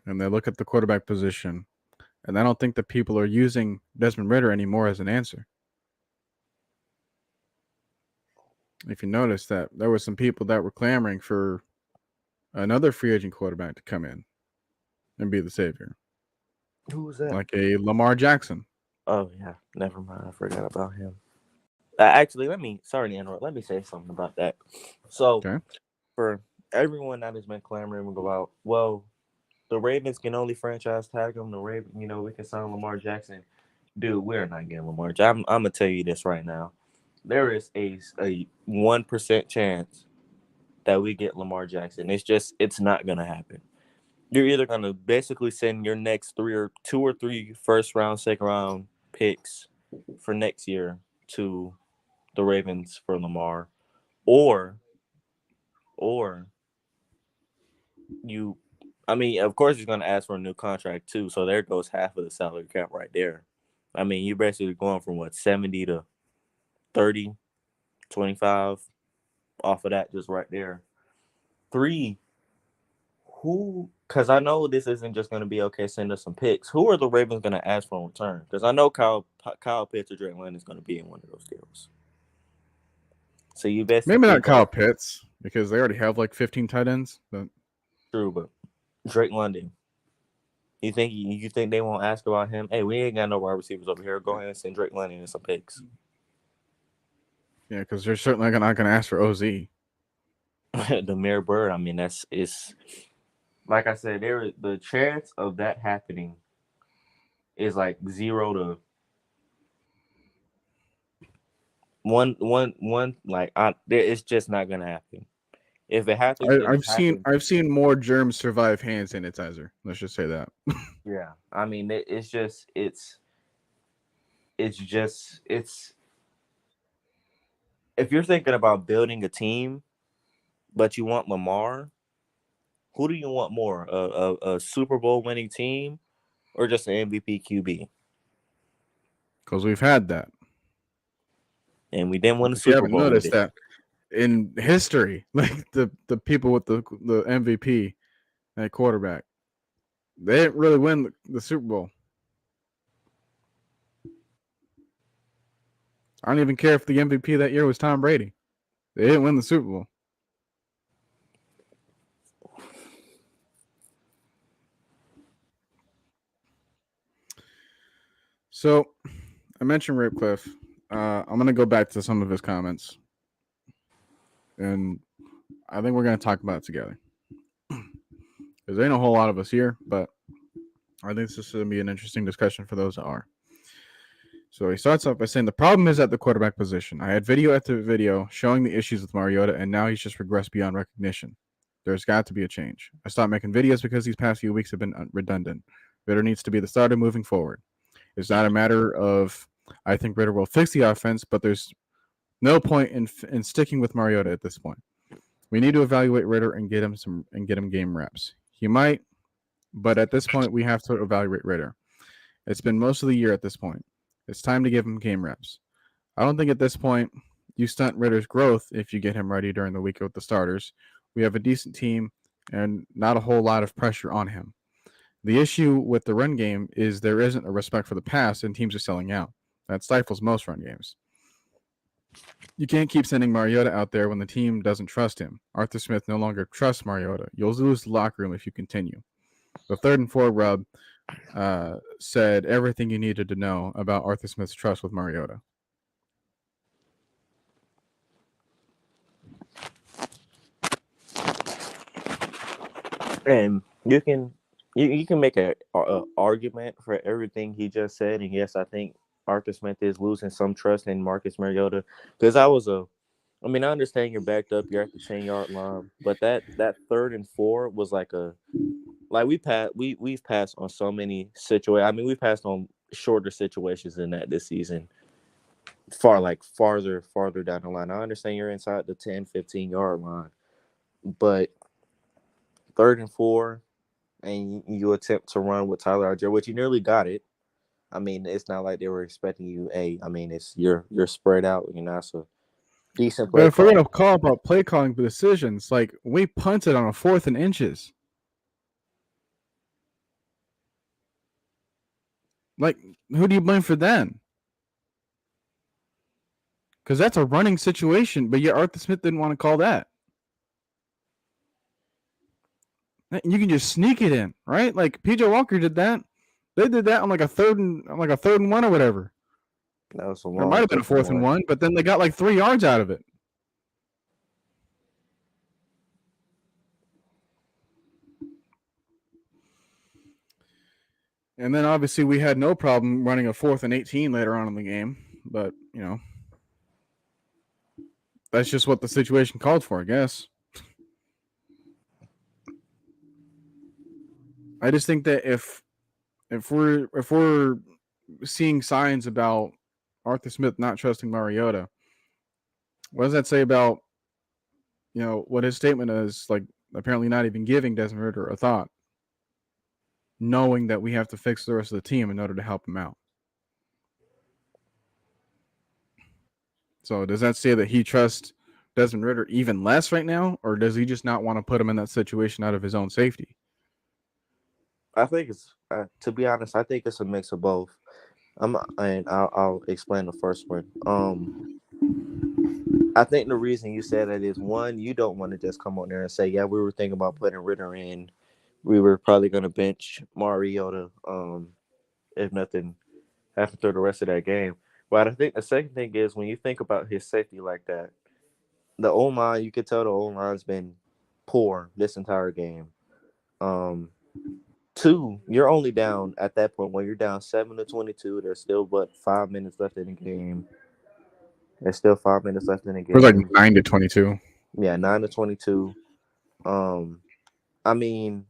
and they look at the quarterback position, and I don't think that people are using Desmond Ritter anymore as an answer. If you notice that there were some people that were clamoring for another free agent quarterback to come in and be the savior, Who was that? like a Lamar Jackson. Oh yeah, never mind. I forgot about him. Actually, sorry to interrupt. Let me say something about that. So, Okay. for everyone that has been clamoring about, well, the Ravens can only franchise tag him. The Ravens, we can sign Lamar Jackson. Dude, we're not getting Lamar Jackson. I'm gonna tell you this right now. There is a 1% chance that we get Lamar Jackson. It's not gonna happen. You're either gonna basically send your next two or three first round, second round picks for next year to the Ravens for Lamar, or or you. I mean, of course, he's gonna ask for a new contract too. So there goes half of the salary cap right there. I mean, you're basically going from what 70 to 30, 25 off of that just right there. Three, who? Because I know this isn't just going to be okay. Send us some picks. Who are the Ravens going to ask for in return? Because I know Kyle Pitts or Drake London is going to be in one of those deals. So you Maybe basically not Kyle got Pitts because they already have like 15 tight ends. But true, but Drake London. You think they won't ask about him? Hey, we ain't got no wide receivers over here. Go ahead and send Drake London and some picks. yeah, because they're certainly not going to ask for OZ. The Mayor Bird. I mean, it's like I said. The chance of that happening is like 0 to one. Like it's just not gonna happen. If it happens, it I've just seen happens. I've seen more germs survive hand sanitizer. Let's just say that. Yeah, I mean, it's. If you're thinking about building a team, but you want Lamar, who do you want more? A Super Bowl winning team or just an MVP QB? Because we've had that. And we didn't win a If you Super haven't Bowl with noticed it. that in history, like the people with the MVP at quarterback, they didn't really win the Super Bowl. I don't even care if the MVP that year was Tom Brady. They didn't win the Super Bowl. So I mentioned Ripcliffe. I'm going to go back to some of his comments, and I think we're going to talk about it together. Because there ain't a whole lot of us here, but I think this is going to be an interesting discussion for those that are. So he starts off by saying the problem is at the quarterback position. I had video after video showing the issues with Mariota, and now he's just regressed beyond recognition. There's got to be a change. I stopped making videos because these past few weeks have been redundant. Ritter needs to be the starter moving forward. It's not a matter of I think Ritter will fix the offense, but there's no point in sticking with Mariota at this point. We need to evaluate Ritter and get him game reps. He might, but at this point we have to evaluate Ritter. It's been most of the year at this point. It's time to give him game reps. I don't think at this point you stunt Ritter's growth if you get him ready during the week with the starters. We have a decent team and not a whole lot of pressure on him. The issue with the run game is there isn't a respect for the pass and teams are selling out. That stifles most run games. You can't keep sending Mariota out there when the team doesn't trust him. Arthur Smith no longer trusts Mariota. You'll lose the locker room if you continue. The 3rd and 4 rub said everything you needed to know about Arthur Smith's trust with Mariota. And you can make a argument for everything he just said. And yes, I think Arthur Smith is losing some trust in Marcus Mariota because I mean, I understand you're backed up, you're at the 10-yard line, but that 3rd and 4 was like we've passed on so many situations. I mean, we've passed on shorter situations than that this season. Farther down the line. I understand you're inside the 10, 15-yard line, but 3rd and 4, and you attempt to run with Tyler Algier, which you nearly got it. I mean, it's not like they were expecting you. I mean, it's you're spread out. You know, that's a decent But play if we're call. gonna call about play calling decisions, like we punted on a 4th and inches. Like, who do you blame for that? Because that's a running situation, but yet Arthur Smith didn't want to call that. You can just sneak it in, right? Like PJ Walker did that. They did that on like a third and 1 or whatever. That was a There might long have been a 4th and 1, but then they got like 3 yards out of it. And then obviously we had no problem running a 4th and 18 later on in the game, but you know, that's just what the situation called for, I guess. I just think that if we're seeing signs about Arthur Smith not trusting Mariota, what does that say about what his statement is? Like apparently not even giving Desmond Ritter a thought, knowing that we have to fix the rest of the team in order to help him out. So does that say that he trusts Desmond Ritter even less right now, or does he just not want to put him in that situation out of his own safety? I think it's to be honest, I think it's a mix of both. And I'll explain the first one. I think the reason you said that is one, you don't want to just come on there and say, yeah, we were thinking about putting Ritter in. We were probably going to bench Mariota, if nothing happened through the rest of that game. But I think the second thing is when you think about his safety like that, the O line, you could tell the O line's been poor this entire game. Um, Two, you're only down at that point when you're down 7-22. There's still but 5 minutes left in the game. There's still 5 minutes left in the We're like game. 9-22. Yeah, 9-22. Um, I mean,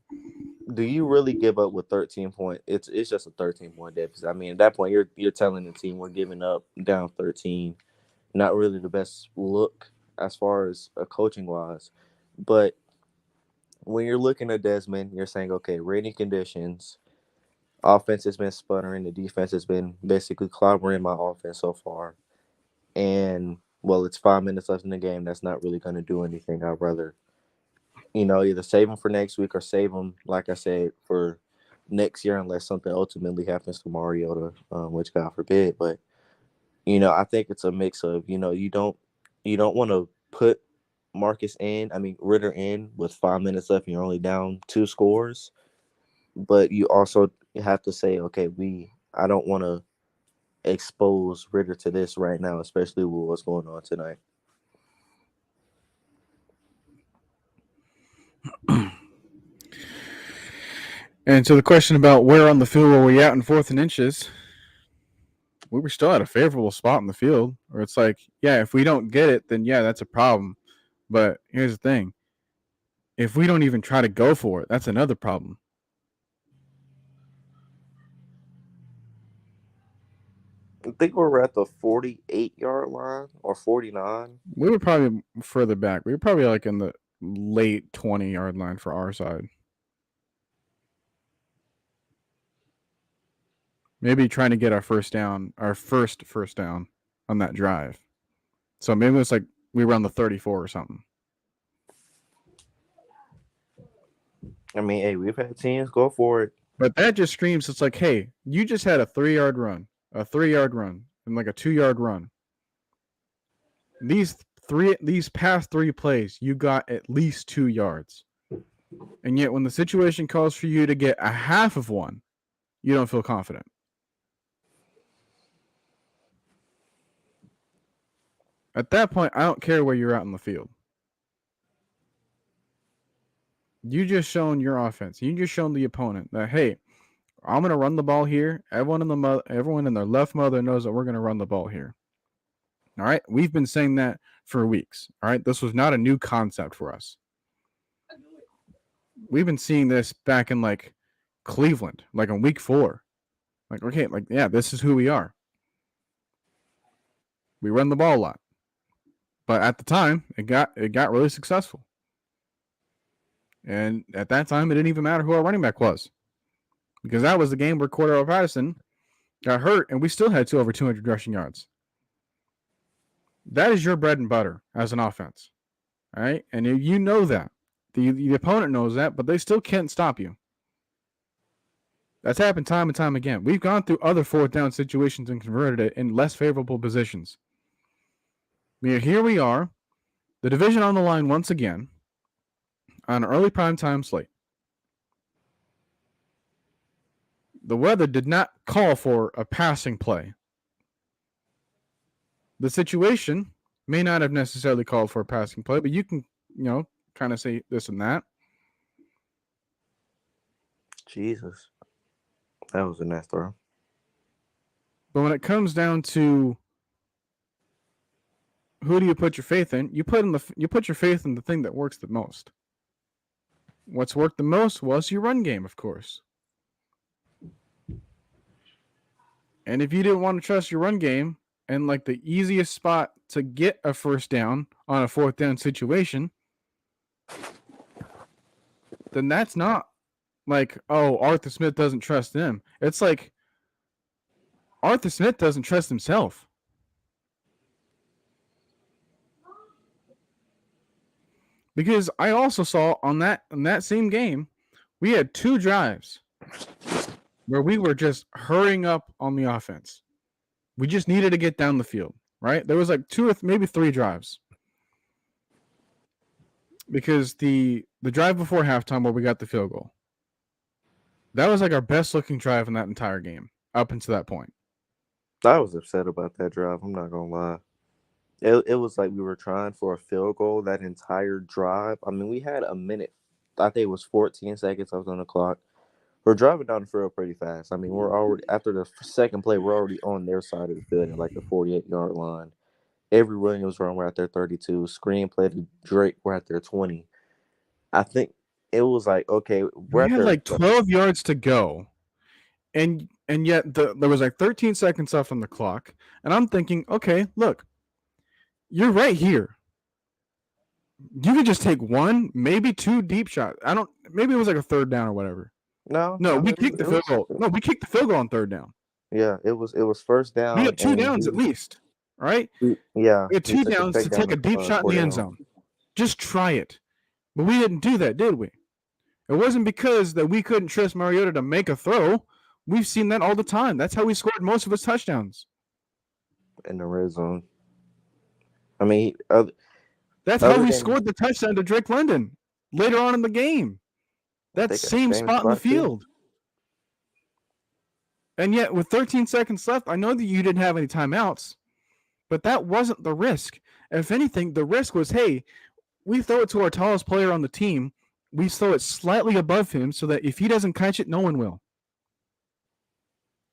do you really give up with 13 points? It's just a 13-point deficit. I mean, at that point, you're telling the team we're giving up down 13. Not really the best look as far as coaching wise, but when you're looking at Desmond, you're saying, okay, rating conditions. Offense has been sputtering. The defense has been basically clobbering my offense so far. And, well, it's 5 minutes left in the game. That's not really going to do anything. I'd rather, either save them for next week or save them, like I said, for next year unless something ultimately happens to Mariota, which God forbid. But, I think it's a mix of, you don't want to put Ritter in with 5 minutes left and you're only down 2 scores. But you also have to say, okay, I don't want to expose Ritter to this right now, especially with what's going on tonight. And so the question about where on the field were we at in 4th and inches, we were still at a favorable spot in the field. Or it's like, yeah, if we don't get it, then yeah, that's a problem. But here's the thing: if we don't even try to go for it, that's another problem. I think we're at the 48-yard line or 49. We were probably further back. We were probably like in the late 20-yard line for our side. Maybe trying to get our first first down on that drive. So maybe it's like we were on the 34 or something. I mean, hey, we've had teams go for it. But that just screams, it's like, hey, you just had a 3-yard run, and like a 2-yard run. These past 3 plays, you got at least 2 yards. And yet when the situation calls for you to get a half of one, you don't feel confident. At that point, I don't care where you're at in the field. You just shown your offense. You just shown the opponent that, hey, I'm going to run the ball here. Everyone in their left mother knows that we're going to run the ball here. All right? We've been saying that for weeks. All right? This was not a new concept for us. We've been seeing this back in like Cleveland, like in week 4. Like, okay, like, yeah, this is who we are. We run the ball a lot. But at the time, it got really successful. And at that time, it didn't even matter who our running back was. Because that was the game where Cordero Patterson got hurt and we still had over 200 rushing yards. That is your bread and butter as an offense. All right? And you know that. The opponent knows that, but they still can't stop you. That's happened time and time again. We've gone through other 4th down situations and converted it in less favorable positions. Here we are, the division on the line once again, on an early primetime slate. The weather did not call for a passing play. The situation may not have necessarily called for a passing play, but you can, kind of say this and that. Jesus. That was a nice throw. But when it comes down to who do you put your faith in, you put your faith in the thing that works the most. What's worked the most was your run game, of course. And if you didn't want to trust your run game and like the easiest spot to get a first down on a 4th down situation, then that's not like, oh, Arthur Smith doesn't trust them. It's like Arthur Smith doesn't trust himself. Because I also saw on that same game, we had 2 drives where we were just hurrying up on the offense. We just needed to get down the field, right? There was like 2 or maybe 3 drives. Because the drive before halftime where we got the field goal, that was like our best looking drive in that entire game up until that point. I was upset about that drive. I'm not gonna lie. It was like we were trying for a field goal that entire drive. I mean, we had a minute. I think it was 14 seconds left on the clock. We're driving down the field pretty fast. I mean, we're already after the second play, we're already on their side of the field at like the 48-yard line. Every Williams run, we're at their 32. Screen play to Drake, we're at their 20. I think it was like, okay, we're We at had their. like 12 yards to go, and yet there was like 13 seconds left on the clock, and I'm thinking, okay, look, you're right here. You could just take 1, maybe 2 deep shots. I don't. Maybe it was like a third down or whatever. No, No, no, we kicked the field goal. No, we kicked the field goal on third down. yeah, it was first We down had 2 and downs at least. All right, yeah, we had he 2 took a downs to take a takedown deep on shot in the end Cordell. zone. Just try it. But we didn't do that, did we? It wasn't because that we couldn't trust Mariota to make a throw. We've seen that all the time. That's how we scored most of his touchdowns. In the red zone. I mean, That's how other we than scored the touchdown to Drake London later on in the game. I That think at the same same spot in the spot too. field. And yet, with 13 seconds left, I know that you didn't have any timeouts, but that wasn't the risk. If anything, the risk was, hey, we throw it to our tallest player on the team. We throw it slightly above him so that if he doesn't catch it, no one will.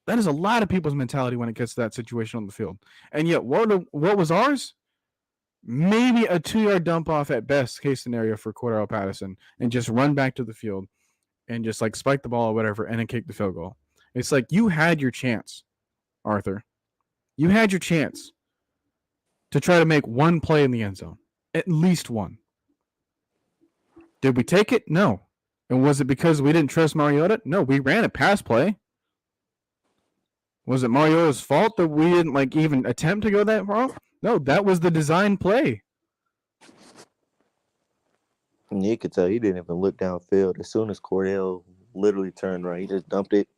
That is a lot of people's mentality when it gets to that situation on the field. And yet, what was ours? Maybe a 2-yard dump off at best case scenario for Cordell Patterson and just run back to the field and just like spike the ball or whatever and then kick the field goal. It's like you had your chance, Arthur. You had your chance to try to make 1 play in the end zone, at least 1. Did we take it? No. And was it because we didn't trust Mariota? No, we ran a pass play. Was it Mariota's fault that we didn't like even attempt to go that far? No, that was the design play. And you could tell he didn't even look downfield. As soon as Cordell literally turned right, he just dumped it.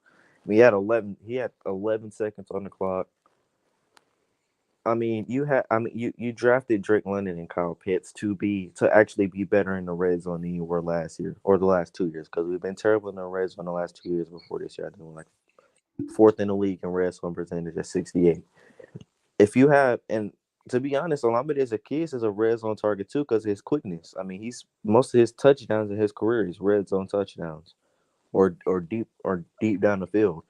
He had 11 seconds on the clock. You drafted Drake London and Kyle Pitts to actually be better in the red zone than you were last year or the last 2 years, because we've been terrible in the red zone the last 2 years before this year. I think we're like 4th in the league in red zone percentage at 68. If you have, and to be honest, Olamide Zaccheaus is a red zone target too because of his quickness. I mean, he's most of his touchdowns in his career is red zone touchdowns, or deep down the field.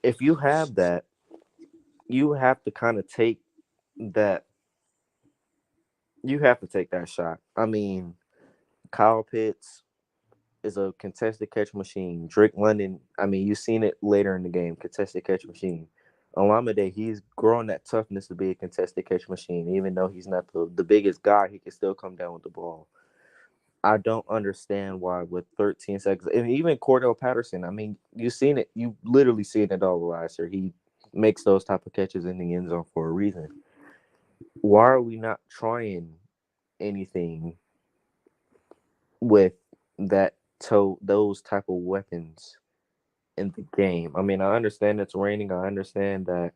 If you have that, you have to kind of take that. You have to take that shot. I mean, Kyle Pitts is a contested catch machine. Drake London, I mean, you've seen it later in the game, contested catch machine. Olamide, he's growing that toughness to be a contested catch machine. Even though he's not the biggest guy, he can still come down with the ball. I don't understand why with 13 seconds, and even Cordell Patterson, I mean, you've seen it. You literally seen it all last year. He makes those type of catches in the end zone for a reason. Why are we not trying anything with those type of weapons in the game? I mean, I understand it's raining. I understand that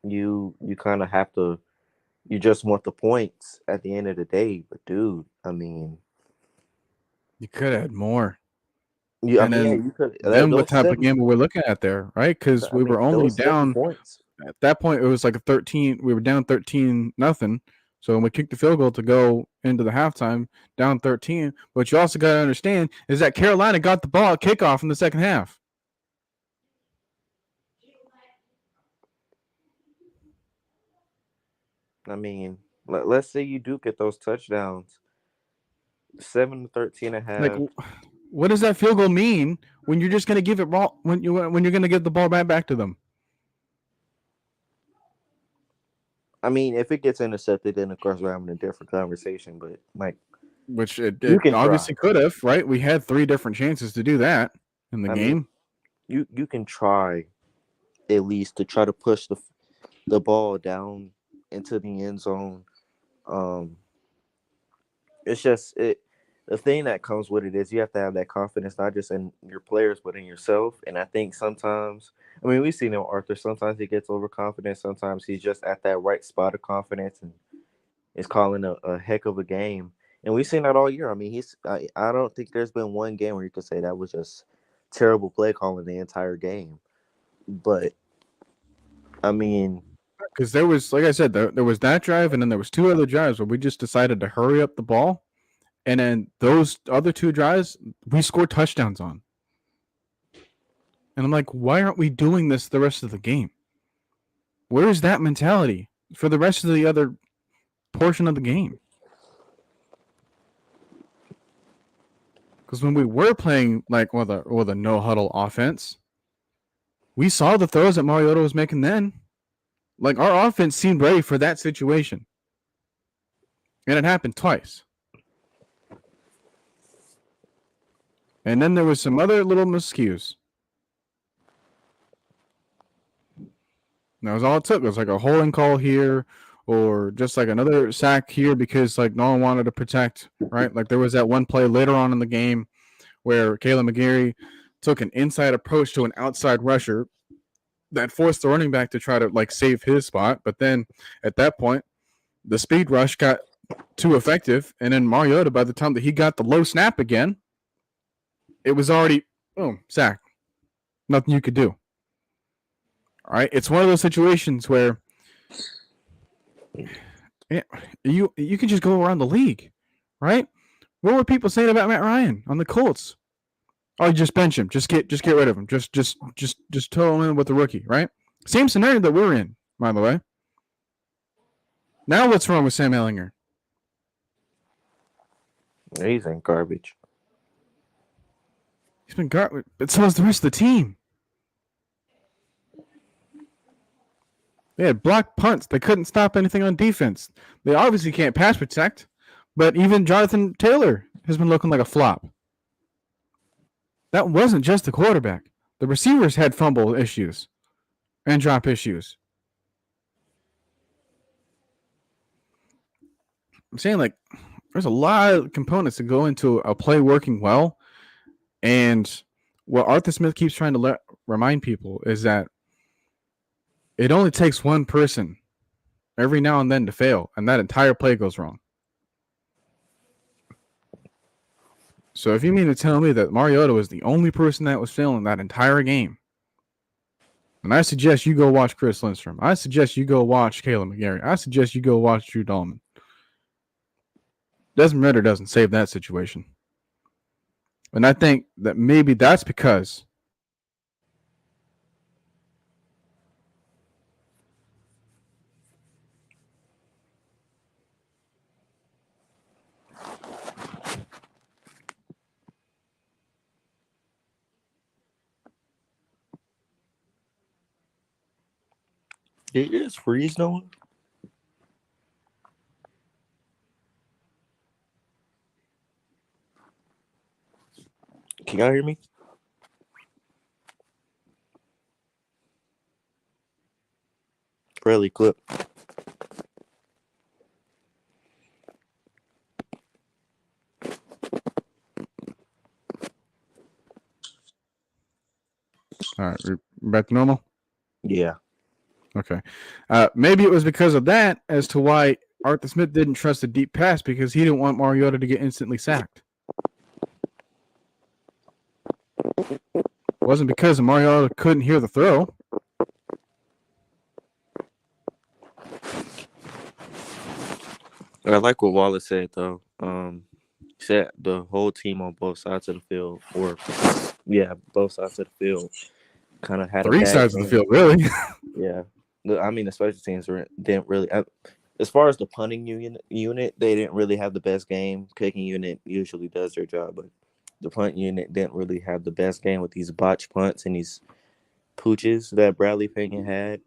you kind of have to. You just want the points at the end of the day, but dude, I mean, You could have had more. you. I And mean, yeah, then you could. what Those type of 7. game we're looking at there, right? Because I we were mean, only those 7 down points. at that point. It was like a 13. We were down 13-0. So when we kicked the field goal to go into the halftime, down 13. What you also got to understand is that Carolina got the ball at kickoff in the second half. I mean, let's say you do get those touchdowns, 7-13 and a Like, half. what does that field goal mean when you're just going to give it ball when you're going to give the ball back to them? I mean, if it gets intercepted, then of course we're having a different conversation. But like, Which it you can obviously try. could have, right? We had 3 different chances to do that in the I mean, game. you can try at least to try to push the ball down into the end zone. Um, it's just it. The thing that comes with it is you have to have that confidence, not just in your players, but in yourself. And I think sometimes, I mean, we've seen it with Arthur. Sometimes he gets overconfident. Sometimes he's just at that right spot of confidence and is calling a heck of a game. And we've seen that all year. I mean, I don't think there's been one game where you could say that was just terrible play calling the entire game. But I mean, Because there was, like I said, there was that drive, and then there was two other drives where we just decided to hurry up the ball, and then those other two drives we scored touchdowns on. And I'm like, why aren't we doing this the rest of the game? Where is that mentality for the rest of the other portion of the game? Because when we were playing like with a no huddle offense, we saw the throws that Mariota was making then. Like our offense seemed ready for that situation, and it happened twice. And then there was some other little miscues. That was all it took. It was like a holding call here, or just like another sack here because like no one wanted to protect, right? Like there was that one play later on in the game where Caleb McGarry took an inside approach to an outside rusher that forced the running back to try to like save his spot. But then at that point, the speed rush got too effective, and then Mariota, by the time that he got the low snap again, it was already boom, sack. Nothing you could do. All right, it's one of those situations where you can just go around the league, right? What were people saying about Matt Ryan on the Colts? Oh, just bench him. Just get rid of him. Just throw him in with the rookie, right? Same scenario that we're in, by the way. Now what's wrong with Sam Ehlinger? he's in garbage. He's been garbage, but so is the rest of the team. They had blocked punts. They couldn't stop anything on defense. They obviously can't pass protect, but even Jonathan Taylor has been looking like a flop. That wasn't just the quarterback. The receivers had fumble issues and drop issues. I'm saying like there's a lot of components that go into a play working well, and what Arthur Smith keeps trying to remind people is that it only takes one person every now and then to fail, and that entire play goes wrong. So if you mean to tell me that Mariota was the only person that was failing that entire game, then I suggest you go watch Chris Lindstrom. I suggest you go watch Caleb McGarry. I suggest you go watch Drew Dahlman. Desmond Ridder doesn't save that situation. And I think that maybe that's because Did you just freeze, Noah? Can y'all hear me? Really clip. all right, we're back to normal. Yeah. Okay. Maybe it was because of that as to why Arthur Smith didn't trust a deep pass because he didn't want Mariota to get instantly sacked. It wasn't because Mariota couldn't hear the throw. I like what Wallace said though. He said the whole team on both sides of the field, or both sides of the field, kind of had Three sides of the field, really. Yeah, I mean the special teams didn't really. As far as the punting unit, they didn't really have the best game. Kicking unit usually does their job, but the punt unit didn't really have the best game with these botch punts and these pooches that Bradley Pinion had,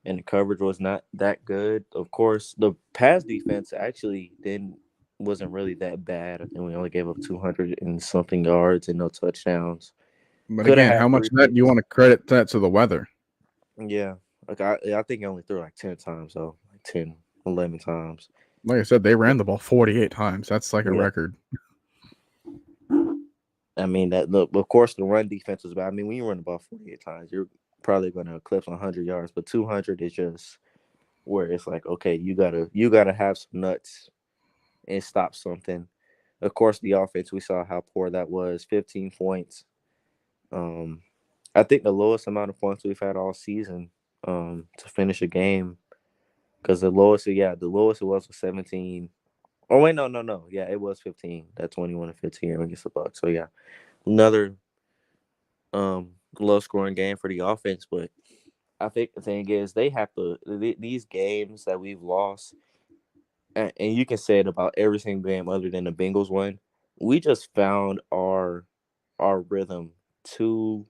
and the coverage was not that good. Of course, the pass defense actually wasn't really that bad. I think we only gave up 200 and something yards and no touchdowns. But Could have again, had how much 3 of that do you picks. want to credit that to the weather? Yeah, like I think I only threw like 10 times though, like 10, 11 times. Like I said, they ran the ball 48 times. That's like a Yeah. record. I mean, that look, of course, the run defense was bad. I mean, when you run the ball 48 times, you're probably going to eclipse 100 yards, but 200 is just where it's like, okay, you gotta have some nuts and stop something. Of course, the offense, we saw how poor that was. 15 points. Um, I think the lowest amount of points we've had all season to finish a game. Because the lowest it was 17. Oh wait, no, no, no. Yeah, it was 15. That 21 and 15 against the Bucks. So yeah, another low scoring game for the offense. But I think the thing is they have to these games that we've lost, and you can say it about every single game other than the Bengals one. We just found our rhythm too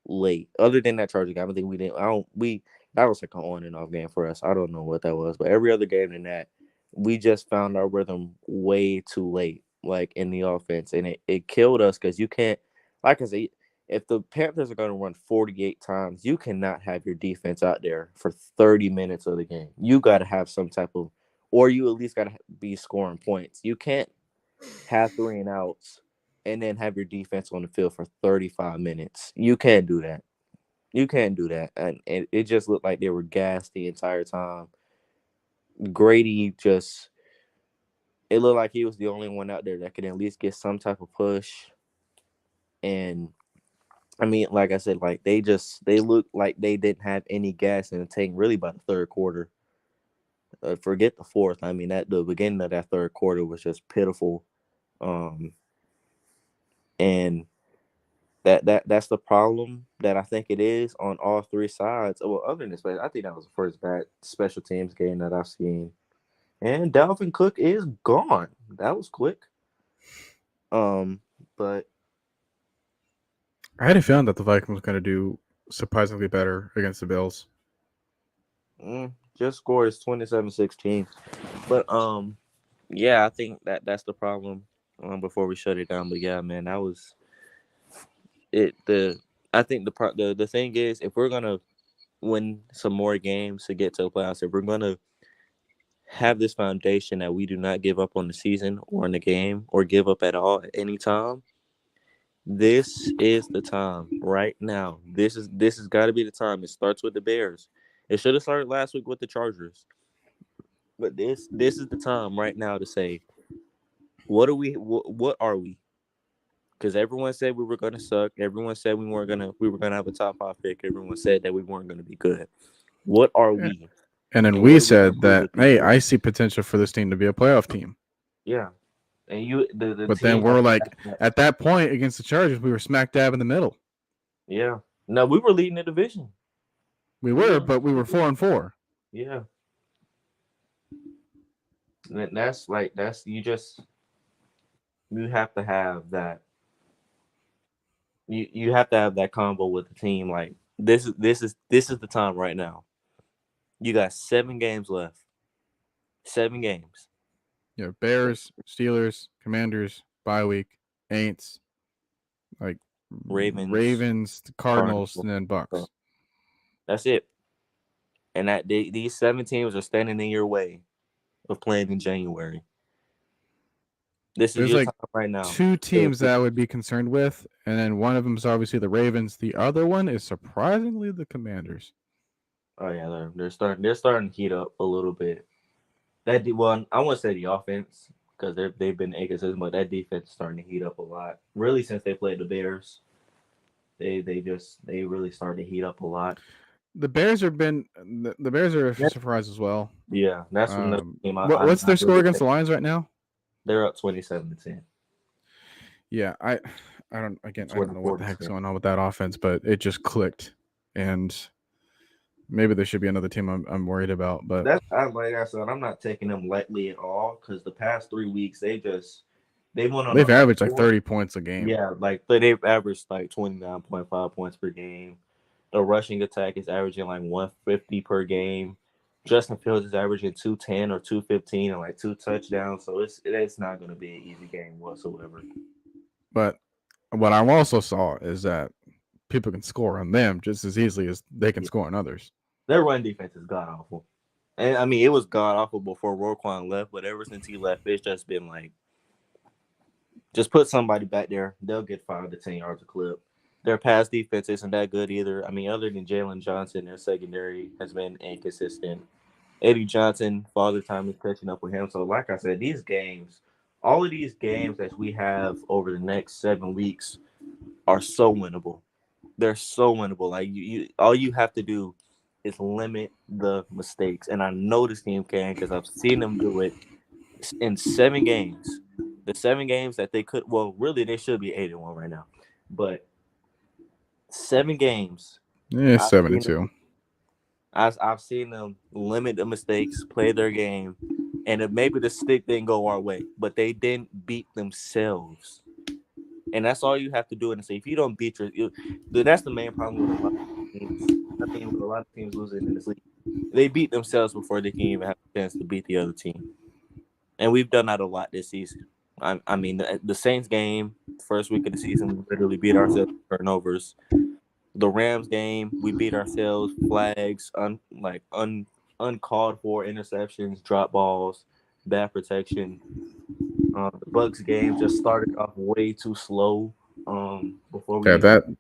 late. Other than that Charger game, I think we didn't. I don't. We that was like an on and off game for us. I don't know what that was, but every other game than that, we just found our rhythm way too late, like in the offense, and it killed us because you can't. Like I said, if the Panthers are going to run 48 times, you cannot have your defense out there for 30 minutes of the game. You got to have some type of, or you at least got to be scoring points. You can't have three and outs and then have your defense on the field for 35 minutes. You can't do that. You can't do that. And it just looked like they were gassed the entire time. Grady just, it looked like he was the only one out there that could at least get some type of push. And I mean, like I said, like they looked like they didn't have any gas in the tank really by the third quarter. Forget the fourth. I mean, that the beginning of that third quarter was just pitiful. Um, and that's the problem that I think it is on all three sides. Well, other than this, I think that was the first bad special teams game that I've seen. And Dalvin Cook is gone. That was quick. But I had a feeling that the Vikings was going to do surprisingly better against the Bills. just scored is 27-16. But yeah, I think that's the problem. Before we shut it down, but yeah, man, that was it. I think the thing is, if we're gonna win some more games to get to the playoffs, if we're gonna have this foundation that we do not give up on the season or in the game or give up at all at any time, this is the time right now. This has got to be the time. It starts with the Bears. It should have started last week with the Chargers, but this is the time right now to say what are we? What are we? Because everyone said we were going to suck. Everyone said we were gonna have a top 5 pick. Everyone said that we weren't going to be good. What are Yeah. we? And then And we what are we going to said prove that, to hey, people? I see potential for this team to be a playoff team. Yeah, and the But then team we're has like, at that point against the Chargers, we were smack dab in the middle. yeah. No, we were leading the division. We We were were, leading but we the were division. 4-4. Yeah, that's like you have to have that. You have to have that combo with the team. Like this is the time right now. You got 7 games left. 7 games. Yeah, Bears, Steelers, Commanders, bye week, Aints, like Ravens, Ravens, Cardinals. Cardinals, and then So Bucks. that's it. And these 7 teams are standing in your way of playing in January. This is There's your like time right now. two teams that I would be concerned with, and then one of them is obviously the Ravens. The other one is surprisingly the Commanders. Oh yeah, they're starting to heat up a little bit. Well, I want to say the offense because they've been inconsistent, but that defense is starting to heat up a lot. Really, since they played the Bears, they really started to heat up a lot. The Bears are a Yeah, surprise as well. yeah, that's another team What's I their score really against think the Lions right now? they're up 27-10, Yeah, I don't again I don't know what 24 the to heck's 10. going on with that offense, but it just clicked, and maybe there should be another team I'm worried about, but Like I said, I'm not taking them lightly at all because the past 3 weeks they went on they've a averaged like 30 points a game. yeah, like they've averaged like 29.5 points per game. The rushing attack is averaging like 150 per game. Justin Fields is averaging 210 or 215 and like 2 touchdowns. So it's not going to be an easy game whatsoever. But what I also saw is that people can score on them just as easily as they can Yeah. score on others. Their run defense is god awful. And I mean, it was god awful before Roquan left, but ever since he left, it's just been like, just put somebody back there. They'll get 5 to 10 yards a clip. Their pass defense isn't that good either. I mean, other than Jalen Johnson, their secondary has been inconsistent. Eddie Johnson, Father Time is catching up with him. So, like I said, these games, all of these games that we have over the next 7 weeks are so winnable. They're so winnable. Like all you have to do is limit the mistakes, and I know this team can because I've seen them do it in 7 games. The 7 games that they could, well, really they should be 8-1 right now, but 7 games. Yeah, I've seen 72. them. I've seen them limit the mistakes, play their game, and if maybe the stick didn't go our way, but they didn't beat themselves. And that's all you have to do. And say if you don't beat that's the main problem with a lot of teams. I mean, with a lot of teams losing in this league, they beat themselves before they can even have a chance to beat the other team. And we've done that a lot this season. I mean, the Saints game, first week of the season, we literally beat ourselves with turnovers. The Rams game, we beat ourselves, flags, uncalled for interceptions, drop balls, bad protection. The Bucks game just started off way too slow. Before we Yeah, even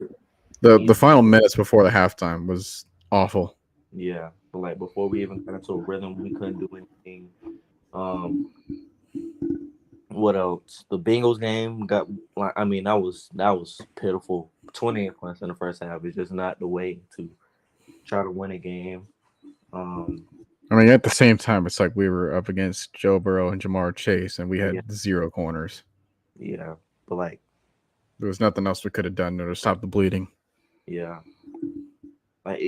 that the final minutes before the halftime was awful. but like before we even got into a rhythm, we couldn't do anything. Um, what else? The Bengals game got like I mean that was pitiful. 28 points in the first half is just not the way to try to win a game. I mean, at the same time, it's like we were up against Joe Burrow and Jamar Chase, and we had Yeah, 0 corners. yeah, but like There was nothing else we could have done to stop the bleeding. yeah, like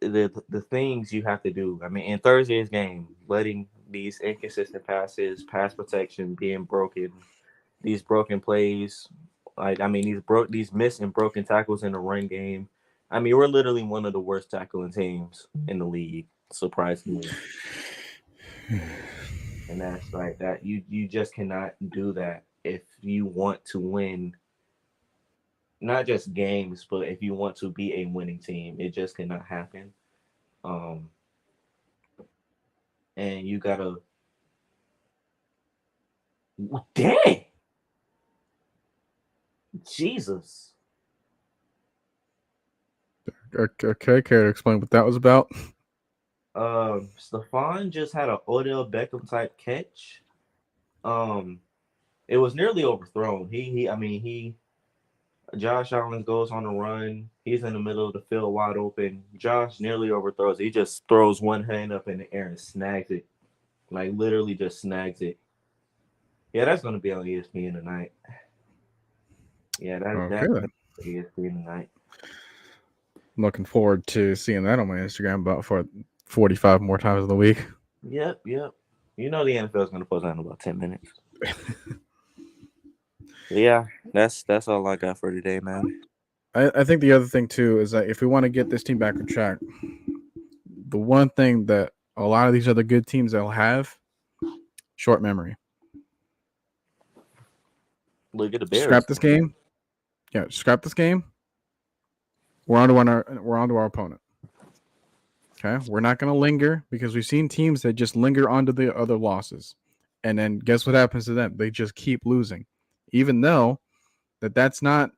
the things you have to do. I mean, in Thursday's game, letting these inconsistent passes, pass protection being broken, these broken plays, like I mean these missed and broken tackles in the run game. I mean, we're literally one of the worst tackling teams in the league, surprisingly. And that's like that. You just cannot do that if you want to win, not just games, but if you want to be a winning team, it just cannot happen. Um, and you gotta, dang, Jesus. Okay, care to explain what that was about? Stephon just had an Odell Beckham type catch. Um, it was nearly overthrown. I mean, Josh Allen goes on a run. He's in the middle of the field wide open. Josh nearly overthrows. He just throws one hand up in the air and snags it. Like literally just snags it. Yeah, that's gonna be on ESPN tonight. Yeah, Okay, that's then. ESPN tonight. I'm looking forward to seeing that on my Instagram about for 45 more times in the week. Yep. You know the NFL is gonna post that in about 10 minutes. Yeah, that's all I got for today, man. I think the other thing too is that if we want to get this team back on track, the one thing that a lot of these other good teams will have, short memory. Look at the Bears. Scrap this game. Yeah, scrap this game. We're on to our opponent. Okay, we're not going to linger because we've seen teams that just linger onto the other losses, and then guess what happens to them? They just keep losing, even though that's not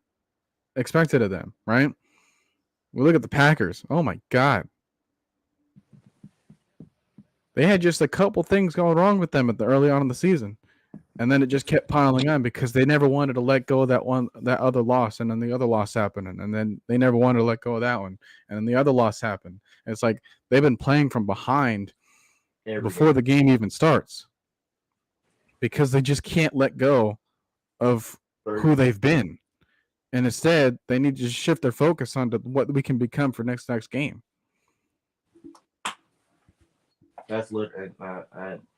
expected of them, right? We look at the Packers. Oh my God, they had just a couple things going wrong with them at the early on in the season, and then it just kept piling on because they never wanted to let go of that other loss, and then the other loss happened, and then they never wanted to let go of that one, and then the other loss happened. And it's like they've been playing from behind before the game even starts because they just can't let go of who they've been, and instead they need to shift their focus onto what we can become for next game. That's lit. All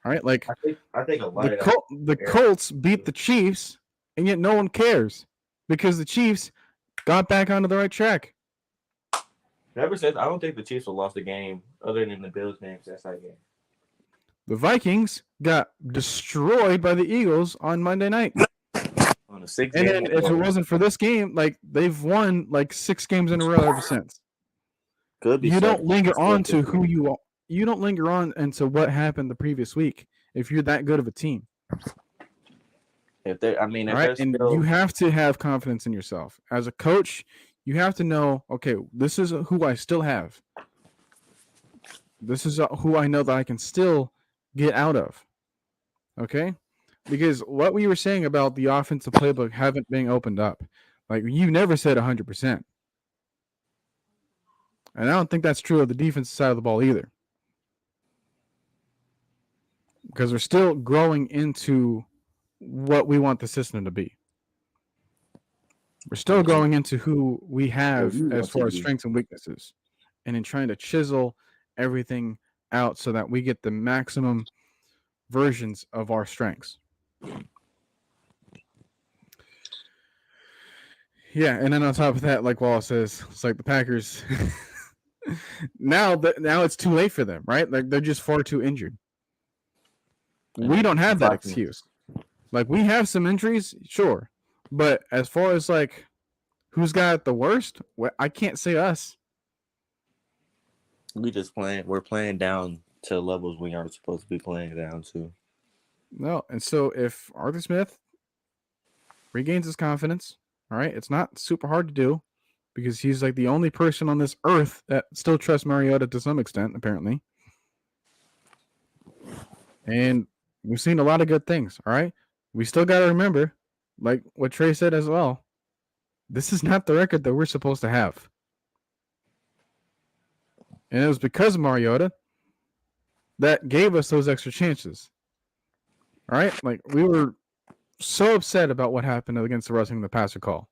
right, like I think a lot of the Colts beat the Chiefs, and yet no one cares because the Chiefs got back onto the right track. Ever since I don't think the Chiefs have lost a game other than the Bills game since that game. The Vikings got destroyed by the Eagles on Monday night. On a 6 And game. then if it wasn't for this game, like they've won like 6 games in a row ever since. Could be You don't linger on to who you are. you don't linger on into what happened the previous week if you're that good of a team. If they're, I mean, All if right. they're And still, you have to have confidence in yourself. As a coach, you have to know, okay, this is who I still have. This is who I know that I can still get out of. Okay? Because what we were saying about the offensive playbook haven't been opened up. Like, you never said 100%. And I don't think that's true of the defensive side of the ball either. Because we're still growing into what we want the system to be. We're still growing into who we have as far as strengths and weaknesses, and in trying to chisel everything out so that we get the maximum versions of our strengths. Yeah, and then on top of that, like Wallace says, it's like the Packers. now it's too late for them, right? Like they're just far too injured. We don't have that excuse. Like we have some injuries, sure, but as far as like who's got the worst, I can't say us. We're playing down to levels we aren't supposed to be playing down to. No, and so if Arthur Smith regains his confidence, all right, it's not super hard to do because he's like the only person on this earth that still trusts Mariota to some extent, apparently. And we've seen a lot of good things, all right? We still got to remember, like what Trey said as well, this is not the record that we're supposed to have. And it was because of Mariota that gave us those extra chances. All right? Like, we were so upset about what happened against the rushing the passer call.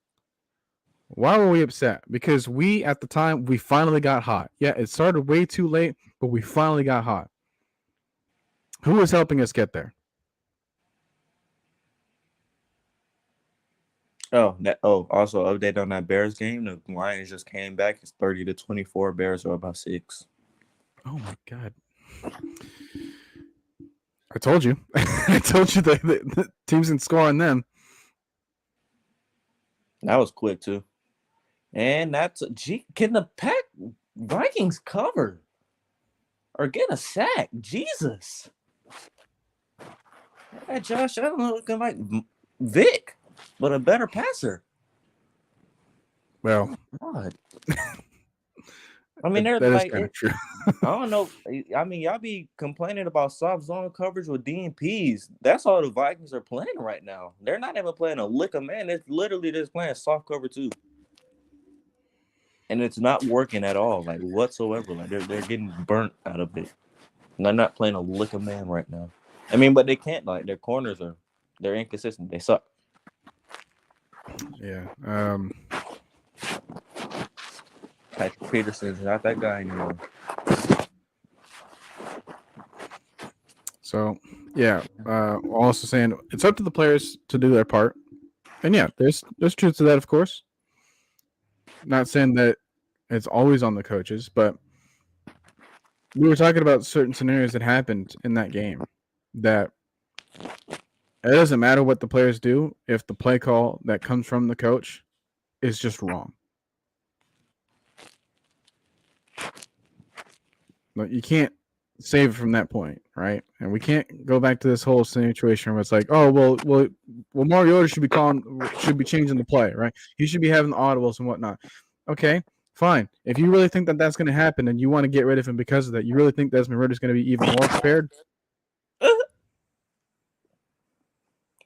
Why were we upset? Because we, at the time, we finally got hot. Yeah, it started way too late, but we finally got hot. Who was helping us get there? Also update on that Bears game. The Lions just came back. It's 30-24. Bears are about 6. Oh my God. I told you. I told you the teams can score on them. That was quick too. And can the Vikings cover or get a sack? Jesus. Yeah, Josh Allen looking like Vic, but a better passer. Well, God. I mean, they're that like, is kind of true. I don't know. I mean, y'all be complaining about soft zone coverage with DNPs. That's all the Vikings are playing right now. They're not even playing a lick of man. It's literally just playing soft cover too. And it's not working at all, like whatsoever. Like they're getting burnt out of it. And they're not playing a lick of man right now. I mean, but they can't. Like their corners they're inconsistent. They suck. Yeah. Patrick Peterson's not that guy anymore. So yeah, also saying it's up to the players to do their part, and yeah, there's truth to that, of course. Not saying that it's always on the coaches, but we were talking about certain scenarios that happened in that game that it doesn't matter what the players do if the play call that comes from the coach is just wrong. Like, you can't save it from that point, right? And we can't go back to this whole situation where it's like, oh well, Mariota should be changing the play, right? He should be having the audibles and whatnot. Okay, fine. If you really think that that's going to happen and you want to get rid of him because of that, you really think Desmond Ridder is going to be even more prepared?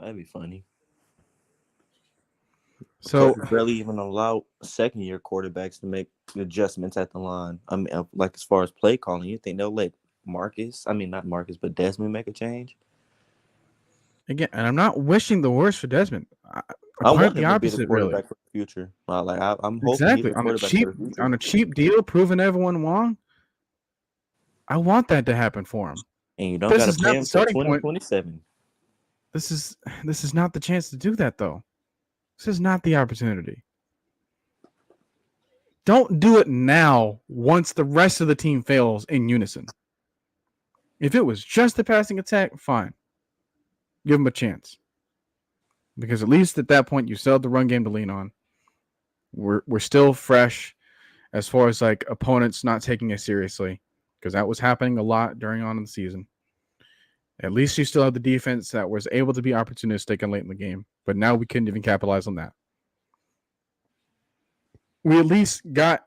That'd be funny. So really even allow second-year quarterbacks to make adjustments at the line. I mean, like as far as play calling, you think they'll let not Marcus, but Desmond make a change? Again, and I'm not wishing the worst for Desmond. I want the him to be opposite, the quarterback really. for the future. I'm hoping Exactly he's the quarterback for the future. On a cheap deal, proving everyone wrong. I want that to happen for him. And you don't got to pay him until 2027. This is not the chance to do that, though. This is not the opportunity. Don't do it now once the rest of the team fails in unison. If it was just the passing attack, fine. Give them a chance. Because at least at that point, you still have the run game to lean on. We're still fresh as far as like opponents not taking it seriously. because that was happening a lot during on in the season. At least you still have the defense that was able to be opportunistic and late in the game, but now we couldn't even capitalize on that. We at least got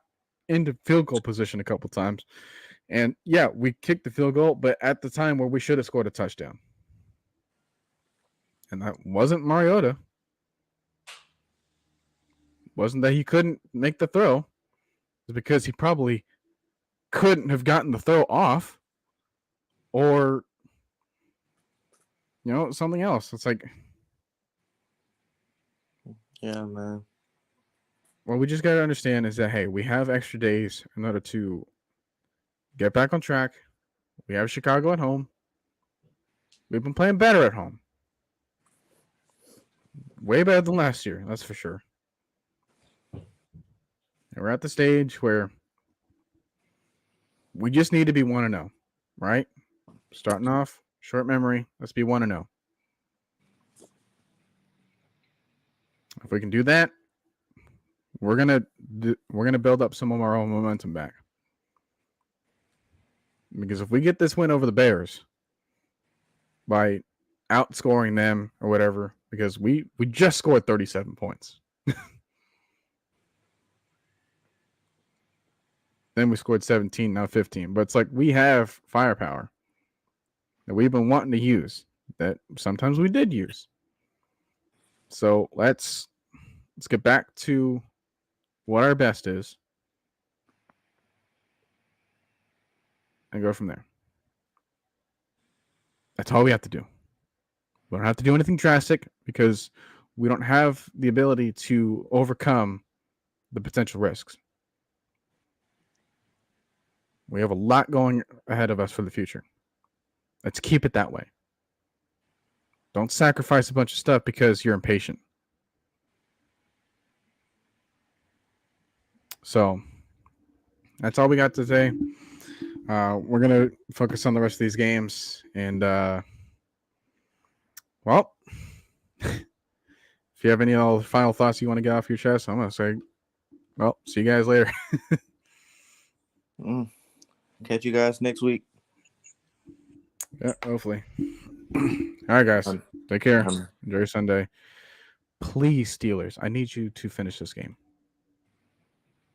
into field goal position a couple times, and yeah, we kicked the field goal, but at the time where we should have scored a touchdown, and that wasn't Mariota. Wasn't that he couldn't make the throw. It's because he probably couldn't have gotten the throw off, or something else. It's like, Yeah, man. what we just got to understand is that, hey, we have extra days in order to get back on track. We have Chicago at home. We've been playing better at home. Way better than last year, that's for sure. And we're at the stage where we just need to be 1-0, right? Starting off, short memory, let's be 1-0. If we can do that, we're gonna build up some of our own momentum back. Because if we get this win over the Bears by outscoring them or whatever, because we just scored 37 points. Then we scored 17, now 15. But it's like we have firepower that we've been wanting to use, that sometimes we did use. So let's get back to what our best is and go from there. That's all we have to do. We don't have to do anything drastic because we don't have the ability to overcome the potential risks. We have a lot going ahead of us for the future. Let's keep it that way. Don't sacrifice a bunch of stuff because you're impatient. So that's all we got today. We're going to focus on the rest of these games. And, well, if you have any final thoughts you want to get off your chest, I'm going to say, well, see you guys later. Catch you guys next week. Yeah, hopefully. All right, guys. Take care. Enjoy your Sunday. Please, Steelers, I need you to finish this game.